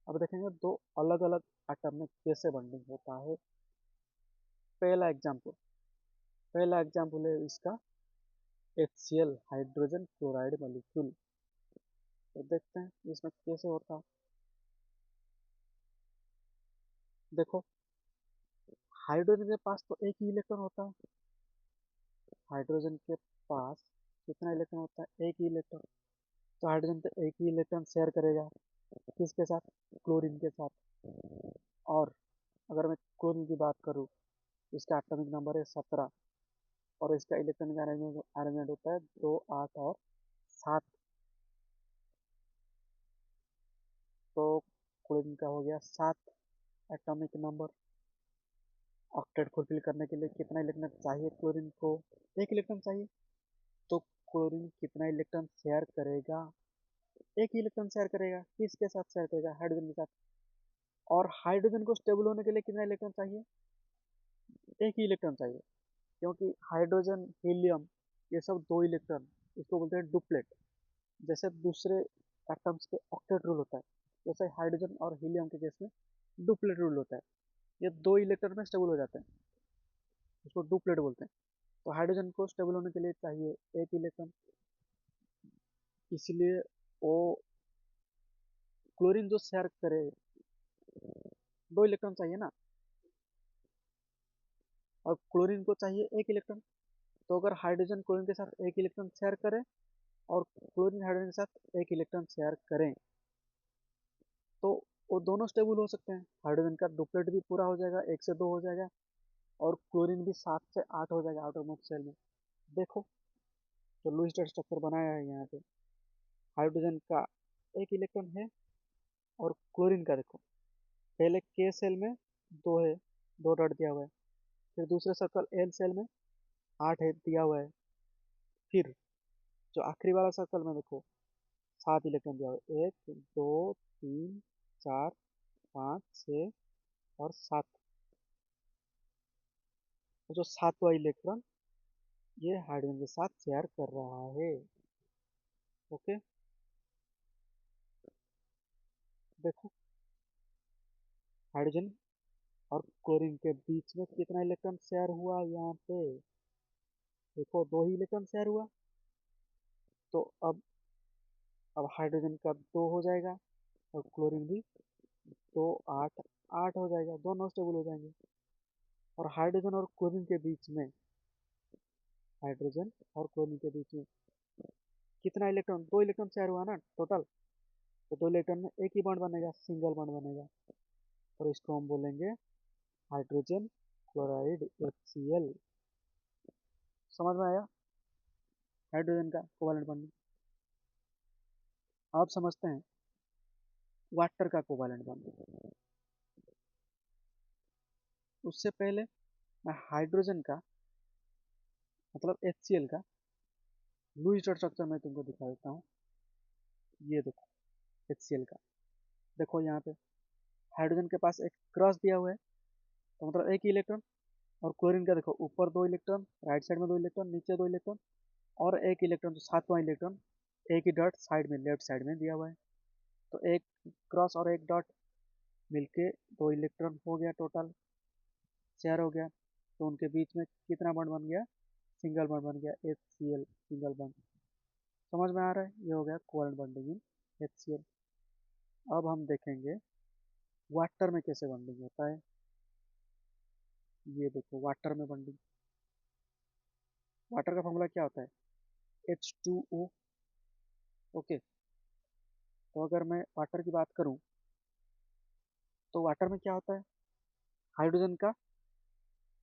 अब देखेंगे दो अलग अलग एटम में कैसे बॉन्डिंग होता है। पहला एग्जाम्पल, पहला एग्जाम्पल है इसका HCl हाइड्रोजन क्लोराइड मॉलिक्यूल। तो देखते हैं इसमें कैसे होता है। देखो हाइड्रोजन के पास तो एक ही इलेक्ट्रॉन होता है, हाइड्रोजन के पास कितना इलेक्ट्रॉन होता है, एक ही इलेक्ट्रॉन। तो हाइड्रोजन तो एक ही इलेक्ट्रॉन शेयर करेगा, किसके साथ, क्लोरीन के साथ। और अगर मैं क्लोरीन की बात करूँ, इसका एटॉमिक नंबर है 17, और इसका इलेक्ट्रॉनिक अरेंजमेंट होता है 2 8 और 7। तो क्लोरीन का हो गया 7 एटॉमिक नंबर। ऑक्टेट फुलफिल करने के लिए कितना इलेक्ट्रॉन चाहिए क्लोरीन को, एक इलेक्ट्रॉन चाहिए। तो क्लोरीन कितना इलेक्ट्रॉन शेयर करेगा, एक ही इलेक्ट्रॉन शेयर करेगा, किसके साथ शेयर करेगा, हाइड्रोजन के साथ। और हाइड्रोजन को स्टेबल होने के लिए कितना इलेक्ट्रॉन चाहिए, एक ही इलेक्ट्रॉन चाहिए। क्योंकि हाइड्रोजन हीलियम ये सब 2 इलेक्ट्रॉन, इसको बोलते हैं डुप्लेट। जैसे दूसरे एटम्स के ऑक्टेट रूल होता है, जैसे हाइड्रोजन और हीलियम के केस में डुप्लेट रूल होता है। ये 2 इलेक्ट्रॉन में स्टेबल हो जाते हैं, इसको डुप्लेट बोलते हैं। तो हाइड्रोजन को स्टेबल होने के लिए चाहिए एक इलेक्ट्रॉन, इसलिए वो क्लोरीन जो शेयर करे, 2 इलेक्ट्रॉन चाहिए ना, और क्लोरीन को चाहिए एक इलेक्ट्रॉन। तो अगर हाइड्रोजन क्लोरीन के साथ एक इलेक्ट्रॉन शेयर करे और क्लोरीन हाइड्रोजन के साथ एक इलेक्ट्रॉन शेयर करें, तो वो दोनों स्टेबल हो सकते हैं। हाइड्रोजन का डुप्लेट भी पूरा हो जाएगा, 1 से 2 हो जाएगा, और क्लोरीन भी 7 से 8 हो जाएगा आउटर मोस्ट शेल में। देखो जो लुईस डॉट स्ट्रक्चर बनाया है यहाँ पे, हाइड्रोजन का एक इलेक्ट्रॉन है और क्लोरीन का देखो, पहले के सेल में 2 है, 2 डॉट दिया हुआ है, फिर दूसरे सर्कल एल सेल में 8 है दिया हुआ है, फिर जो आखिरी वाला सर्कल में देखो 7 इलेक्ट्रॉन दिया हुआ है, 1 2 3 4 5 6 और 7। जो 7वां इलेक्ट्रॉन ये हाइड्रोजन के साथ शेयर कर रहा है। ओके, देखो हाइड्रोजन और क्लोरीन के बीच में कितना इलेक्ट्रॉन शेयर हुआ यहाँ पे, देखो 2 ही इलेक्ट्रॉन शेयर हुआ। तो अब हाइड्रोजन का 2 हो जाएगा और क्लोरीन भी 2 8 8 हो जाएगा, दोनों स्टेबल हो जाएंगे। और हाइड्रोजन और क्लोरीन के बीच में कितना इलेक्ट्रॉन, 2 इलेक्ट्रॉन शेयर हुआ ना टोटल। तो 2 इलेक्ट्रॉन में एक ही बॉन्ड बनेगा, सिंगल बॉन्ड बनेगा, और इसको हम बोलेंगे हाइड्रोजन क्लोराइड HCl। समझ में आया हाइड्रोजन का कोवैलेंट बॉन्डिंग। आप समझते हैं वाटर का कोवैलेंट बॉन्डिंग। उससे पहले मैं हाइड्रोजन का मतलब HCl का लुईस डॉट स्ट्रक्चर मैं तुमको दिखा देता हूँ। ये देखो HCl का, देखो यहाँ पे हाइड्रोजन के पास एक क्रॉस दिया हुआ है, तो मतलब एक ही इलेक्ट्रॉन। और क्लोरीन का देखो ऊपर 2 इलेक्ट्रॉन, राइट साइड में 2 इलेक्ट्रॉन, नीचे 2 इलेक्ट्रॉन, और एक इलेक्ट्रॉन जो 7वां इलेक्ट्रॉन एक ही डॉट साइड में लेफ्ट साइड में दिया हुआ है। तो एक क्रॉस और एक डॉट मिलके 2 इलेक्ट्रॉन हो गया, टोटल शेयर हो गया। तो उनके बीच में कितना बॉन्ड बन गया, सिंगल बॉन्ड बन गया, HCl सिंगल बॉन्ड। समझ में आ रहा है, ये हो गया कोवैलेंट बॉन्डिंग इन HCl। अब हम देखेंगे वाटर में कैसे बॉन्डिंग होता है। ये देखो वाटर में बॉन्डिंग, वाटर का फॉर्मूला क्या होता है, H2O। ओके, तो अगर मैं वाटर की बात करूं तो वाटर में क्या होता है, हाइड्रोजन का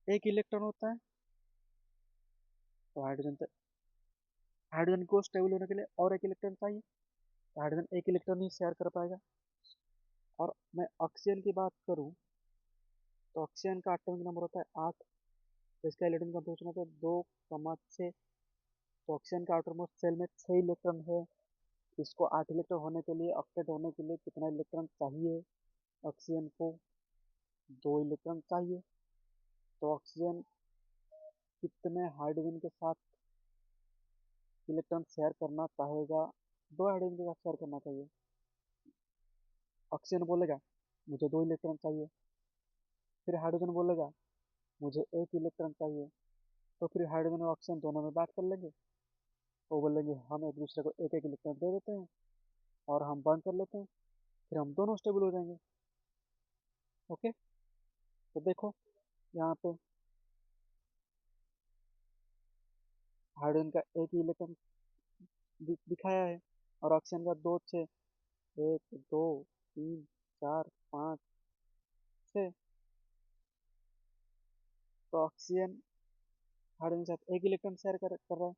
एक इलेक्ट्रॉन होता है। तो हाइड्रोजन को स्टेबल होने के लिए और एक इलेक्ट्रॉन चाहिए, तो हाइड्रोजन एक इलेक्ट्रॉन ही शेयर कर पाएगा। और मैं ऑक्सीजन की बात करूं तो ऑक्सीजन का एटॉमिक नंबर होता है 8, तो इसका इलेक्ट्रॉन कंफर्मेशन होता है 2,6। तो ऑक्सीजन का आउटर मोस्ट शेल में 6 इलेक्ट्रॉन है। इसको 8 इलेक्ट्रॉन होने के लिए, ऑक्टेट होने के लिए कितना इलेक्ट्रॉन चाहिए, ऑक्सीजन को 2 इलेक्ट्रॉन चाहिए। तो ऑक्सीजन कितने हाइड्रोजन के साथ इलेक्ट्रॉन शेयर करना चाहेगा, 2 हाइड्रोजन के साथ शेयर करना चाहिए। ऑक्सीजन बोलेगा मुझे 2 इलेक्ट्रॉन चाहिए, फिर हाइड्रोजन बोलेगा मुझे एक इलेक्ट्रॉन चाहिए। तो फिर हाइड्रोजन और ऑक्सीजन दोनों में बात कर लेंगे, वो बोलेंगे हम एक दूसरे को एक एक इलेक्ट्रॉन दे देते हैं और हम बंद कर लेते हैं, फिर हम दोनों स्टेबल हो जाएंगे। ओके, तो देखो यहाँ पे हाइड्रोजन का एक ही इलेक्ट्रॉन दिखाया है, और ऑक्सीजन का 2 6, 1 2 3 4 5 6। तो ऑक्सीजन हाइड्रोजन के साथ एक इलेक्ट्रॉन शेयर कर रहा है।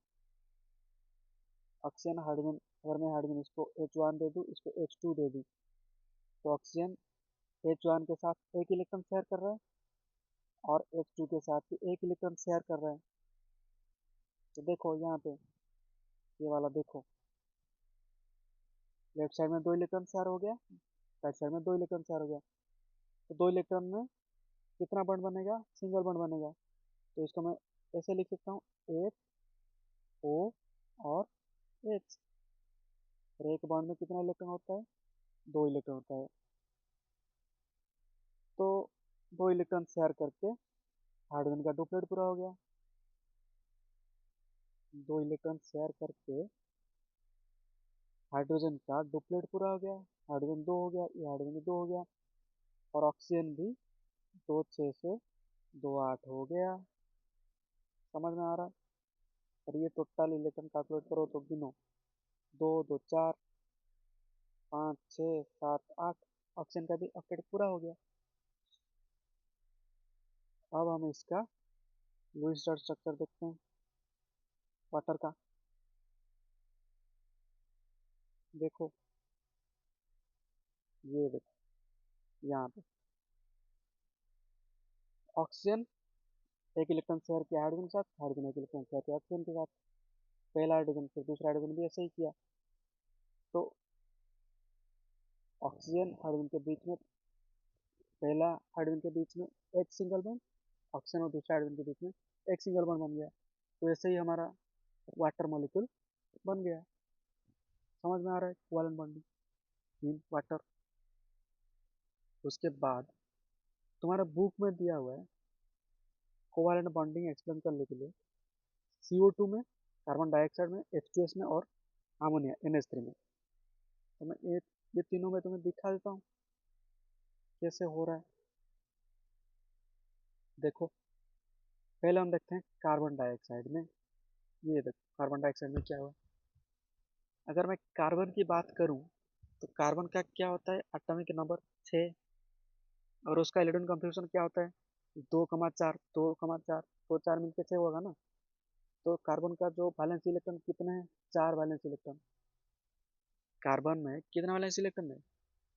ऑक्सीजन हाइड्रोजन, अगर मैं हाइड्रोजन इसको H1 दे दूँ, इसको H2 दे दूँ, तो ऑक्सीजन H1 के साथ एक इलेक्ट्रॉन शेयर कर रहा है और H2 के साथ भी एक इलेक्ट्रॉन शेयर कर रहा है। तो देखो यहाँ पे ये वाला देखो, लेफ्ट साइड में 2 इलेक्ट्रॉन शेयर हो गया, राइट साइड में 2 इलेक्ट्रॉन शेयर हो गया। तो 2 इलेक्ट्रॉन में कितना बॉन्ड बनेगा, सिंगल बॉन्ड बनेगा। तो इसको मैं ऐसे लिख सकता हूँ, H O और H। और एक बॉन्ड में कितना इलेक्ट्रॉन होता है, 2 इलेक्ट्रॉन होता है। तो 2 इलेक्ट्रॉन शेयर करके हाइड्रोजन का डुप्लेट पूरा हो गया। 2 इलेक्ट्रॉन शेयर करके हाइड्रोजन का डुप्लेट पूरा हो गया, हाइड्रोजन 2 हो गया, ये हाइड्रोजन भी 2 हो गया, और ऑक्सीजन भी 2 6 से 2 8 हो गया। समझ में आ रहा है। और ये टोटल इलेक्ट्रॉन कैलकुलेट करो तो गिनो, दो दो चार, 5 6 7 8। ऑक्सीजन का भी ऑक्टेट पूरा हो गया। अब हम इसका लुईस डॉट स्ट्रक्चर देखते हैं वाटर का। देखो, ये देखो यहाँ पे ऑक्सीजन एक इलेक्ट्रॉन शेयर किया हाइड्रोजन के साथ, हाइड्रोजन एक इलेक्ट्रॉन शेयर किया ऑक्सीजन के साथ। पहला हाइड्रोजन फिर दूसरा हाइड्रोजन भी ऐसे ही किया। तो ऑक्सीजन हाइड्रोजन के बीच में, पहला हाइड्रोजन के बीच में एक सिंगल बॉन्ड, ऑक्सीजन और दूसरा हाइड्रोजन के बीच में एक सिंगल बॉन्ड बन गया। तो ऐसे ही हमारा वाटर मॉलिक्यूल बन गया। समझ में आ रहा है कोवैलेंट बॉन्डिंग इन वाटर। उसके बाद तुम्हारा बुक में दिया हुआ है कोवैलेंट बॉन्डिंग एक्सप्लेन करने के लिए CO2 में, कार्बन डाइऑक्साइड में, H2S में और अमोनिया NH3 में। तो मैं ये तीनों में तुम्हें दिखा देता हूँ कैसे हो रहा है। देखो, पहले हम देखते हैं कार्बन डाइऑक्साइड में। ये देखो कार्बन डाइऑक्साइड में क्या हुआ। अगर मैं कार्बन की बात करूं तो कार्बन का क्या होता है, एटॉमिक नंबर 6, और उसका इलेक्ट्रॉन कॉन्फ़िगरेशन क्या होता है, 2,4 2,4, तो 4 मिलकर 6 होगा ना। तो कार्बन का जो वैलेंस इलेक्ट्रॉन कितना है, 4 वैलेंस इलेक्ट्रॉन। कार्बन में कितना वैलेंस इलेक्ट्रॉन है,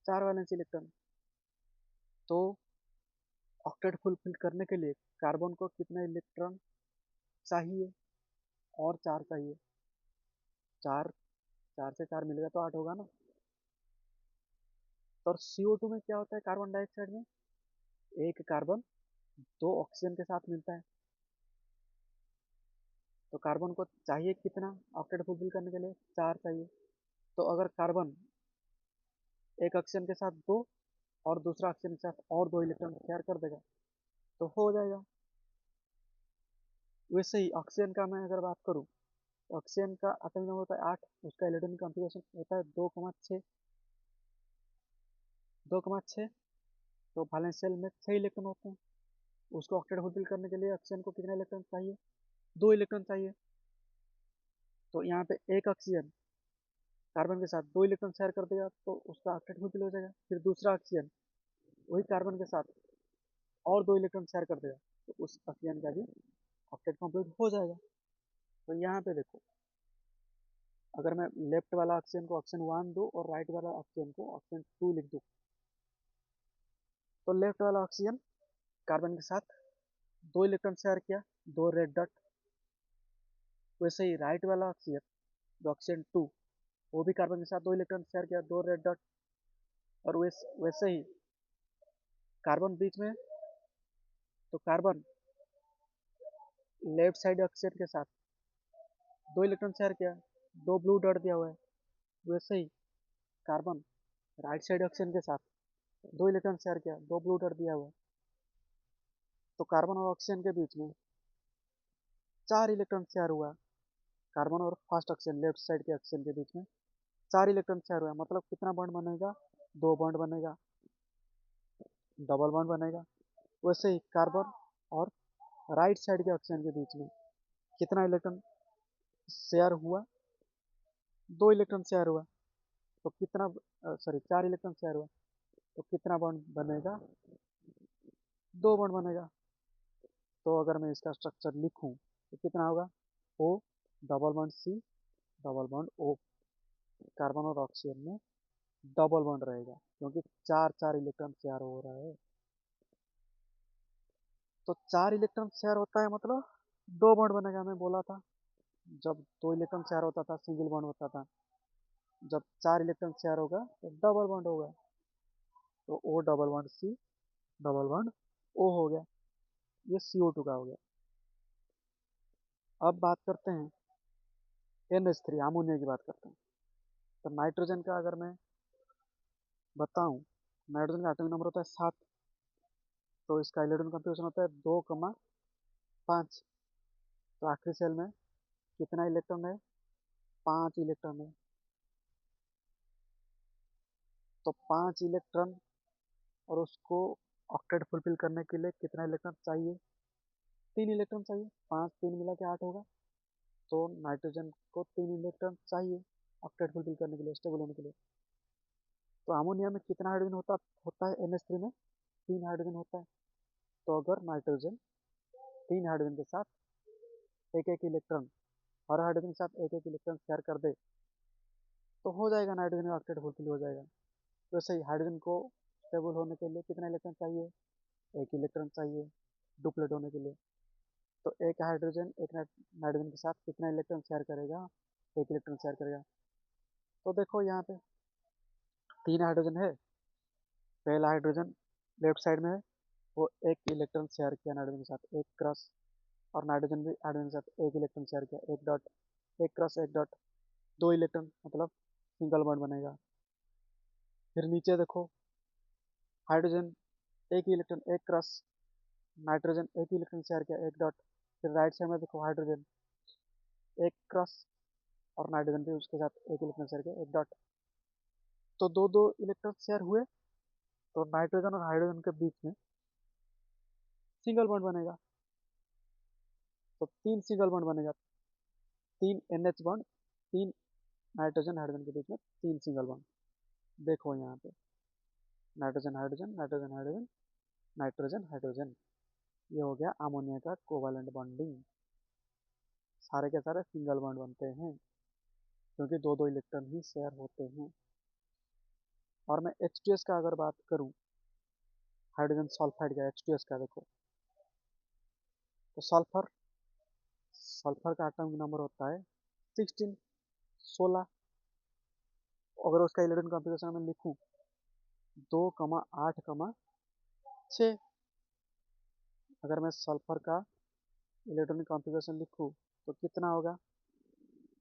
4 वैलेंस इलेक्ट्रॉन। तो ऑक्टेट फुलफिल करने के लिए कार्बन को कितना इलेक्ट्रॉन चाहिए, और 4 चाहिए। 4, 4 से 4 मिलेगा तो 8 होगा ना। तो और CO2 में क्या होता है, कार्बन डाइऑक्साइड में एक कार्बन 2 ऑक्सीजन के साथ मिलता है। तो कार्बन को चाहिए कितना ऑक्टेट फुलफिल करने के लिए, 4 चाहिए। तो अगर कार्बन एक ऑक्सीजन के साथ 2 और दूसरा ऑक्सीजन के साथ और 2 इलेक्ट्रॉन शेयर कर देगा तो हो जाएगा। वैसे ही ऑक्सीजन का मैं अगर बात करूँ तो ऑक्सीजन का एटॉमिक नंबर होता है 8, उसका इलेक्ट्रॉन कॉन्फ़िगरेशन होता है 2,6, 2,6। तो वैलेंस शेल में 6 इलेक्ट्रॉन होते हैं। उसको ऑक्टेट फुलफिल करने के लिए ऑक्सीजन को कितना इलेक्ट्रॉन चाहिए, 2 इलेक्ट्रॉन चाहिए। तो यहाँ पे एक ऑक्सीजन कार्बन के साथ 2 इलेक्ट्रॉन शेयर कर देगा तो उसका ऑक्टेट फुलफिल हो जाएगा। फिर दूसरा ऑक्सीजन वही कार्बन के साथ और 2 इलेक्ट्रॉन शेयर कर देगा तो उस ऑक्सीजन का भी ऑक्टेट कंप्लीट हो जाएगा। तो यहाँ पे देखो, अगर मैं लेफ्ट वाला ऑक्सीजन को ऑक्सीजन 1 दूँ और राइट वाला ऑक्सीजन को ऑक्सीजन 2 लिख दूँ, तो लेफ्ट वाला ऑक्सीजन कार्बन के साथ 2 इलेक्ट्रॉन शेयर किया, 2 रेड डॉट। वैसे ही राइट वाला ऑक्सीजन जो ऑक्सीजन 2, वो भी कार्बन के साथ 2 इलेक्ट्रॉन शेयर किया, 2 रेड डॉट। और वैसे ही कार्बन बीच में, तो कार्बन लेफ्ट साइड ऑक्सीजन के साथ 2 इलेक्ट्रॉन शेयर किया, 2 ब्लू डॉट दिया हुआ है। वैसे ही कार्बन राइट साइड ऑक्सीजन के साथ 2 इलेक्ट्रॉन शेयर किया, 2 ब्लू डॉट दिया हुआ है। तो कार्बन और ऑक्सीजन के बीच में 4 इलेक्ट्रॉन शेयर हुआ। कार्बन और फर्स्ट ऑक्सीजन लेफ्ट साइड के ऑक्सीजन के बीच में 4 इलेक्ट्रॉन शेयर हुआ, मतलब कितना बॉन्ड बनेगा, 2 बॉन्ड बनेगा, डबल बॉन्ड बनेगा। वैसे ही कार्बन और राइट साइड के ऑक्सीजन के बीच में कितना इलेक्ट्रॉन शेयर हुआ, 2 इलेक्ट्रॉन शेयर हुआ। तो कितना, सॉरी 4 इलेक्ट्रॉन शेयर हुआ तो कितना बॉन्ड बनेगा, 2 बॉन्ड बनेगा। तो अगर मैं इसका स्ट्रक्चर लिखूं तो कितना होगा, O double bond C double bond O। Carbon और ऑक्सीजन में डबल बॉन्ड रहेगा क्योंकि 4 4 इलेक्ट्रॉन शेयर हो रहा है। तो 4 इलेक्ट्रॉन शेयर होता है मतलब 2 बॉन्ड बनेगा। मैं बोला था जब 2 इलेक्ट्रॉन शेयर होता था सिंगल बॉन्ड होता था, जब 4 इलेक्ट्रॉन शेयर होगा तो डबल बॉन्ड होगा। तो O double bond C double bond O हो गया। ये CO2 का हो गया। अब बात करते हैं NH3 अमोनिया की बात करते हैं। तो नाइट्रोजन का अगर मैं बताऊं, नाइट्रोजन का एटॉमिक नंबर होता है 7, तो इसका इलेक्ट्रॉन कॉन्फ़िगरेशन होता है 2,5। तो आखिरी सेल में कितना इलेक्ट्रॉन है, 5 इलेक्ट्रॉन है। तो 5 इलेक्ट्रॉन, और उसको ऑक्टेट फुलफिल करने के लिए कितना इलेक्ट्रॉन चाहिए, 3 इलेक्ट्रॉन चाहिए। 5 3 मिला के 8 होगा। तो नाइट्रोजन को 3 इलेक्ट्रॉन चाहिए ऑक्टेट फुलफिल करने के लिए, स्टेबल होने के लिए। तो अमोनिया में कितना हाइड्रोजन होता होता है NH3 में? 3 हाइड्रोजन होता है। तो अगर नाइट्रोजन 3 हाइड्रोजन के साथ एक एक इलेक्ट्रॉन, हर हाइड्रोजन के साथ एक एक इलेक्ट्रॉन शेयर कर दे, तो हो जाएगा नाइट्रोजन का ऑक्टेट फुलफिल हो जाएगा। वैसे ही हाइड्रोजन को स्टेबल होने के लिए कितना इलेक्ट्रॉन चाहिए? एक इलेक्ट्रॉन चाहिए डुप्लेट होने के लिए। तो एक हाइड्रोजन एक नाइट्रोजन के साथ कितना इलेक्ट्रॉन शेयर करेगा? एक इलेक्ट्रॉन शेयर करेगा। तो देखो यहाँ पे 3 हाइड्रोजन है, पहला हाइड्रोजन लेफ्ट साइड में है, वो एक इलेक्ट्रॉन शेयर किया नाइट्रोजन के साथ, एक क्रॉस। और नाइट्रोजन भी हाइड्रोजन के साथ एक इलेक्ट्रॉन शेयर किया, एक डॉट, एक क्रॉस एक डॉट, 2 इलेक्ट्रॉन, मतलब सिंगल बॉन्ड बनेगा। फिर नीचे देखो हाइड्रोजन एक इलेक्ट्रॉन एक क्रॉस, नाइट्रोजन एक इलेक्ट्रॉन शेयर किया, एक डॉट। फिर राइट साइड में देखो हाइड्रोजन एक क्रॉस और नाइट्रोजन भी उसके साथ एक इलेक्ट्रॉन शेयर किया, एक डॉट। तो दो दो इलेक्ट्रॉन शेयर हुए, तो नाइट्रोजन और हाइड्रोजन के बीच में सिंगल बॉन्ड बनेगा। तो 3 सिंगल बॉन्ड बनेगा, 3 NH बॉन्ड, 3 नाइट्रोजन हाइड्रोजन के बीच में 3 सिंगल बॉन्ड। देखो यहाँ पे nitrogen hydrogen nitrogen hydrogen nitrogen hydrogen, ये हो गया अमोनिया का कोवैलेंट बॉन्डिंग। सारे के सारे सिंगल बॉन्ड बनते हैं क्योंकि दो दो इलेक्ट्रॉन ही शेयर होते हैं। और मैं H2S का अगर बात करूं, हाइड्रोजन सल्फाइड का H2S का देखो, तो सल्फर, सल्फर का एटॉमिक नंबर होता है 16, 16। अगर उसका इलेक्ट्रॉन कॉन्फ़िगरेशन में लिखूं 2,8,6, अगर मैं सल्फर का इलेक्ट्रॉनिक कॉन्फ़िगरेशन लिखूं तो कितना होगा?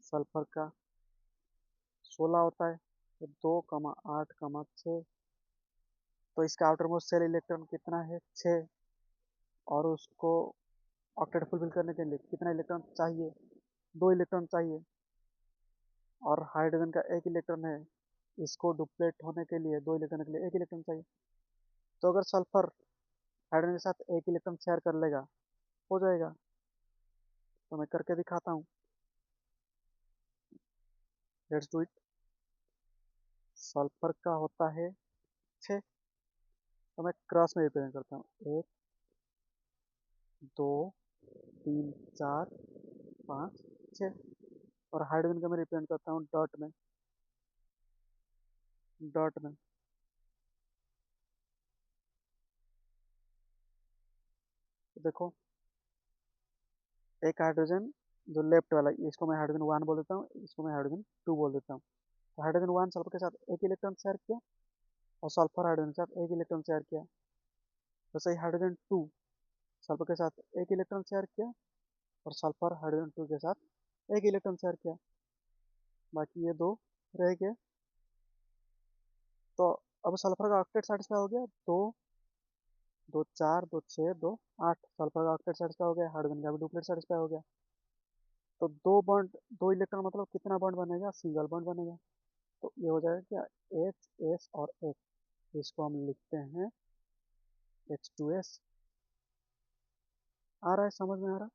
सल्फर का 16 होता है, तो 2,8,6। तो इसका आउटर मोस्ट शेल इलेक्ट्रॉन कितना है? 6। और उसको ऑक्टेट फुलफिल करने के लिए कितना इलेक्ट्रॉन चाहिए? 2 इलेक्ट्रॉन चाहिए। और हाइड्रोजन का एक इलेक्ट्रॉन है, इसको डुप्लेट होने के लिए 2 इलेक्ट्रॉन के लिए एक इलेक्ट्रॉन चाहिए। तो अगर सल्फर हाइड्रोजन के साथ एक इलेक्ट्रॉन शेयर कर लेगा, हो जाएगा। तो मैं करके दिखाता हूँ, लेट्स डू इट। सल्फर का होता है 6, तो मैं क्रॉस में रिप्रेजेंट करता हूँ, 1 2 3 4 5 6। और हाइड्रोजन का मैं रिप्रेजेंट करता हूँ डॉट में, डॉट में। तो देखो एक हाइड्रोजन जो लेफ्ट वाला, इसको मैं हाइड्रोजन 1 बोल देता हूँ, इसको मैं हाइड्रोजन 2 बोल देता हूँ। तो हाइड्रोजन 1 सल्फर के साथ एक इलेक्ट्रॉन शेयर किया, और सल्फर हाइड्रोजन के साथ एक इलेक्ट्रॉन शेयर किया। वैसे ही हाइड्रोजन 2 सल्फर के साथ एक इलेक्ट्रॉन शेयर किया, और सल्फर हाइड्रोजन 2 के साथ एक इलेक्ट्रॉन शेयर किया। बाकी ये दो रह गए। तो अब सल्फर का ऑक्टेट सेटिस्फाई हो गया, 2 2 4 2 6 2 8। सल्फर का ऑक्टेट सेटिस्फाई हो गया, हाइड्रोजन का भी डुप्लेट सेटिस्फाई हो गया। तो दो बॉन्ड, 2 इलेक्ट्रॉन मतलब कितना बॉन्ड बनेगा? सिंगल बॉन्ड बनेगा। तो ये हो जाएगा क्या? H, S और H। इसको हम लिखते हैं H2S। आ रहा है समझ में? आ रहा है?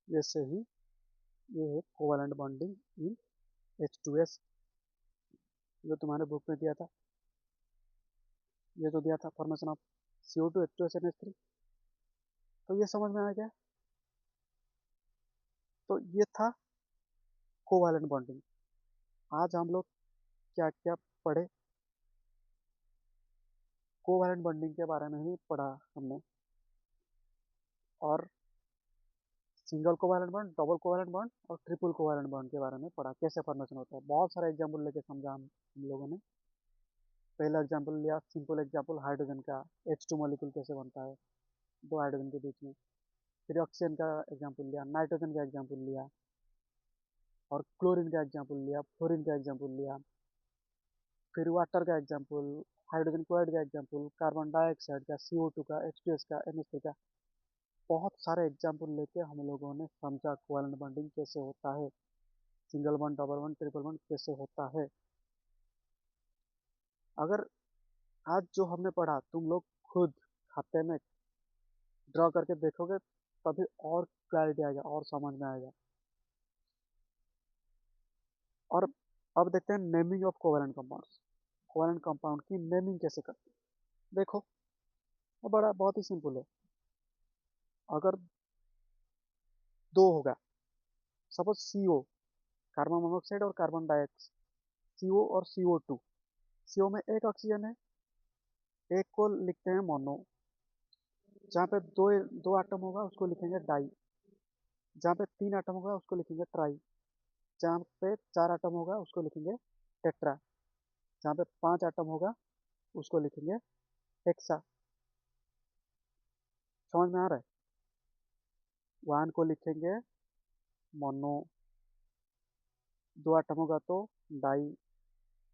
जैसे ही ये है कोवैलेंट बॉन्डिंग इन H2S, जो तुम्हारे बुक में दिया था, ये जो दिया था formation of CO2 H2S NH3। तो ये समझ में आ गया। तो ये था कोवैलेंट बॉन्डिंग। आज हम लोग क्या क्या पढ़े? कोवैलेंट बॉन्डिंग के बारे में ही पढ़ा हमने, और single covalent bond, double covalent bond और ट्रिपल कोवैलेंट बॉन्ड के बारे में पढ़ा, कैसे फॉर्मेशन होता है। बहुत सारे एग्जाम्पल लेके समझा हम लोगों ने। पहला एग्जाम्पल लिया, सिंपल एग्जाम्पल, हाइड्रोजन का H2 मॉलिक्यूल कैसे बनता है दो हाइड्रोजन के बीच में। फिर ऑक्सीजन का एग्जाम्पल लिया, नाइट्रोजन का एग्जाम्पल लिया, और क्लोरीन का एग्जाम्पल लिया, फ्लोरीन का एग्जाम्पल लिया। फिर वाटर का एग्जाम्पल, हाइड्रोजन क्लोराइड का एग्जाम्पल, कार्बन डाइऑक्साइड का, CO2 का, H2S का, NH3 का। बहुत सारे एग्जाम्पल लेके हम लोगों ने समझा कोवैलेंट बॉन्डिंग कैसे होता है, single bond, double bond, triple bond कैसे होता है। अगर आज जो हमने पढ़ा तुम लोग खुद खाते में ड्रॉ करके देखोगे, तभी और क्लैरिटी आएगा और समझ में आएगा। और अब देखते हैं naming of covalent compounds. Covalent compound की नेमिंग कैसे करते हैं, देखो ये बड़ा बहुत ही सिंपल है। अगर दो होगा, सपोज CO, कार्बन मोनोऑक्साइड और कार्बन डाइऑक्साइड, CO और CO2, CO में एक ऑक्सीजन है, एक को लिखते हैं मोनो। जहाँ पे दो दो आटम होगा उसको लिखेंगे डाई। जहाँ पे तीन आटम होगा उसको लिखेंगे ट्राई। जहाँ पे चार आटम होगा उसको लिखेंगे टेट्रा। जहाँ पे पांच आटम होगा उसको लिखेंगे हेक्सा। समझ में आ रहा है? वन को लिखेंगे मोनो, दो आटम होगा तो डाई,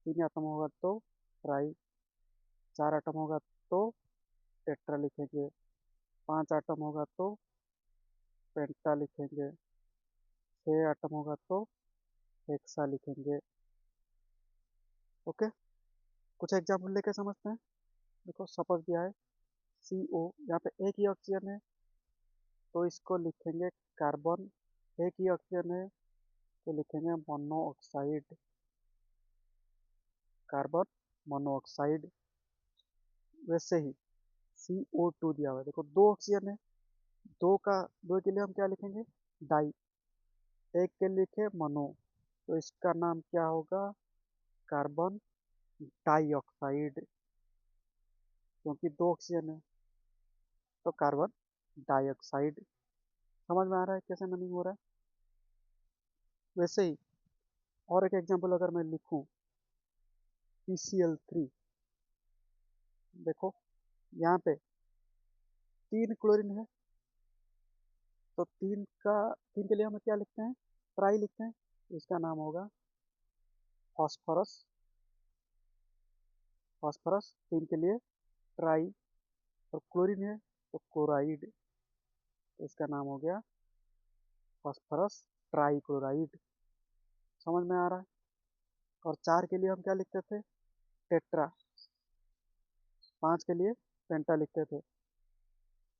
तीन आटम होगा तो ट्राई, चार आटम होगा तो टेट्रा लिखेंगे, पांच आटम होगा तो पेंटा लिखेंगे, छह आटम होगा तो हेक्सा लिखेंगे। ओके, कुछ एग्जाम्पल लेके समझते हैं। देखो सपोज दिया है CO, यहाँ पे एक ही ऑक्सीजन है तो इसको लिखेंगे कार्बन। एक ही ऑक्सीजन है तो लिखेंगे मोनोऑक्साइड, कार्बन मोनोऑक्साइड। वैसे ही CO2 दिया हुआ है, देखो दो ऑक्सीजन है, दो के लिए हम क्या लिखेंगे डाई, एक के लिखे मोनो, तो इसका नाम क्या होगा कार्बन डाइऑक्साइड, क्योंकि दो ऑक्सीजन है तो कार्बन डाइऑक्साइड। समझ में आ रहा है कैसे मीनिंग हो रहा है? वैसे ही और एक एग्जांपल अगर मैं लिखूं PCl3, देखो यहाँ पे तीन क्लोरीन है तो तीन के लिए हम क्या लिखते हैं ट्राई लिखते हैं, तो इसका नाम होगा फॉस्फोरस। फॉस्फोरस तीन के लिए ट्राई, और क्लोरीन है तो क्लोराइड, तो इसका नाम हो गया फॉस्फोरस ट्राईक्लोराइड। समझ में आ रहा है? और चार के लिए हम क्या लिखते थे टेट्रा, पांच के लिए पेंटा लिखते थे।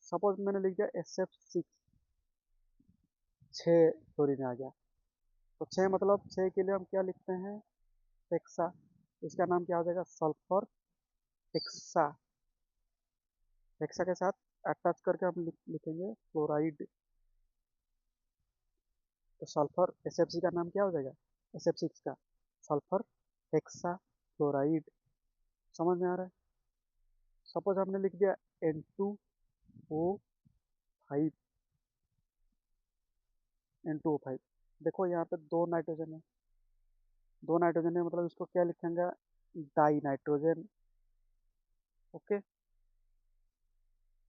सपोज मैंने लिख दिया SF6, छः क्लोरीन आ गया, तो छः मतलब छः के लिए हम क्या लिखते हैं हेक्सा, इसका नाम क्या हो जाएगा सल्फर हेक्सा। हेक्सा के साथ अटैच करके हम लिखेंगे क्लोराइड, तो सल्फर SF6 का नाम क्या हो जाएगा SF6 का सल्फर हेक्सा क्लोराइड। समझ में आ रहा है? सपोज हमने लिख दिया N2O5, N2O5, देखो यहाँ पे दो नाइट्रोजन है, दो नाइट्रोजन है मतलब इसको क्या लिखेंगे डाई नाइट्रोजन। ओके,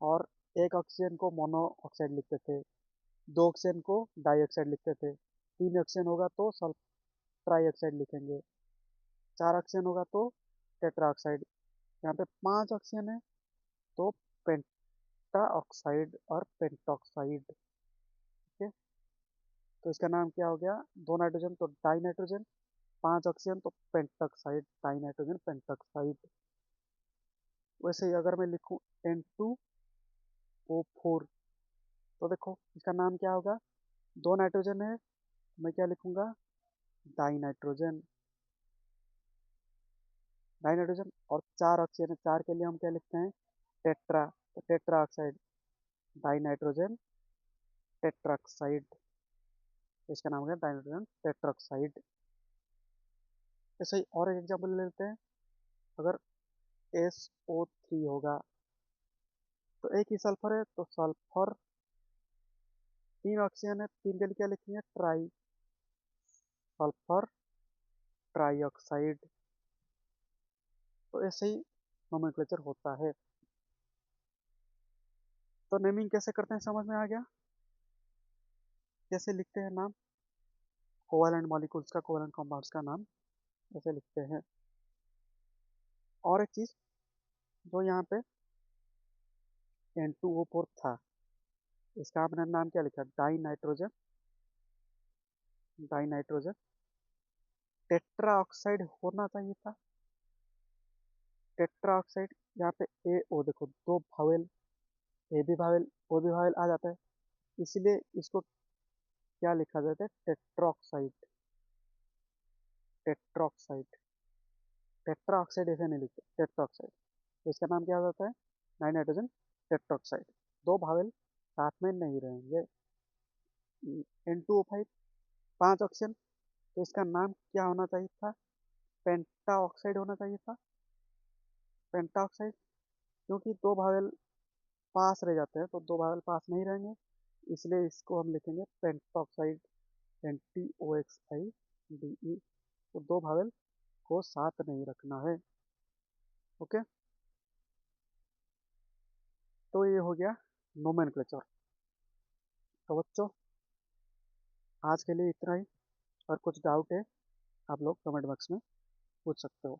और एक ऑक्सीजन को मोनो ऑक्साइड लिखते थे, दो ऑक्सीजन को डाई ऑक्साइड लिखते थे, तीन ऑक्सीजन होगा तो सल्फ ट्राई ऑक्साइड लिखेंगे, चार ऑक्सीजन होगा तो टेट्रा ऑक्साइड। यहाँ पे पांच ऑक्सीजन है तो पेंटा ऑक्साइड और पेंटॉक्साइड। ओके, तो इसका नाम क्या हो गया, दो नाइट्रोजन तो डाई नाइट्रोजन, पांच ऑक्सीजन तो पेंटॉक्साइड, डाई नाइट्रोजन पेंटॉक्साइड। वैसे ही अगर मैं लिखूं N2O4, तो देखो इसका नाम क्या होगा, दो नाइट्रोजन है तो मैं क्या लिखूंगा डाई नाइट्रोजन, डाई नाइट्रोजन, और चार ऑक्सीजन है, चार के लिए हम क्या लिखते हैं टेट्रा, तो टेट्रा ऑक्साइड, डाई नाइट्रोजन टेट्राक्साइड, इसका नाम है डाई नाइट्रोजन टेट्राक्साइड। ऐसे ही और एक एग्जांपल ले लेते हैं। अगर SO3 होगा तो एक ही सल्फर है तो सल्फर, तीन ऑक्सीजन है, तीन के लिए क्या लिखेंगे ट्राई, सल्फर ट्राईऑक्साइड। तो ऐसे ही नोमेनक्लेचर होता है। तो नेमिंग कैसे करते हैं समझ में आ गया? कैसे लिखते हैं नाम कोवैलेंट मॉलिक्यूल्स का, कोवैलेंट कंपाउंड्स का नाम कैसे लिखते हैं। और एक चीज, जो यहाँ पे N2O4 था, इसका आपने नाम क्या लिखा die nitrogen, die nitrogen tetra oxide होना चाहिए था, टेट्रा ऑक्साइड। यहाँ पे AO देखो दो भावेल, ए भी भावेल ओ भी भावेल आ जाता है, इसलिए इसको क्या लिखा जाता है, टेट्रोक्साइड। टेट्रोक्साइड, टेट्रा ऑक्साइड ऐसे नहीं लिखते, टेट्रोक्साइड। तो इसका नाम क्या हो जाता है, नाइन नाइट्रोजन टेट्रोक्साइड। दो भावेल साथ में नहीं रहेंगे। N2O5, 5 ऑक्सीजन, तो इसका नाम क्या होना चाहिए था, पेंटा ऑक्साइड होना चाहिए था, पेंटा ऑक्साइड। क्योंकि दो भावेल पास रह जाते हैं तो दो भावेल पास नहीं रहेंगे, इसलिए इसको हम लिखेंगे पेंटॉक्साइड, NTOXIDE। तो दो भावेल को साथ नहीं रखना है। ओके, तो ये हो गया नोमेनक्लेचर। तो बच्चों, आज के लिए इतना ही। और कुछ डाउट है आप लोग कमेंट बॉक्स में पूछ सकते हो।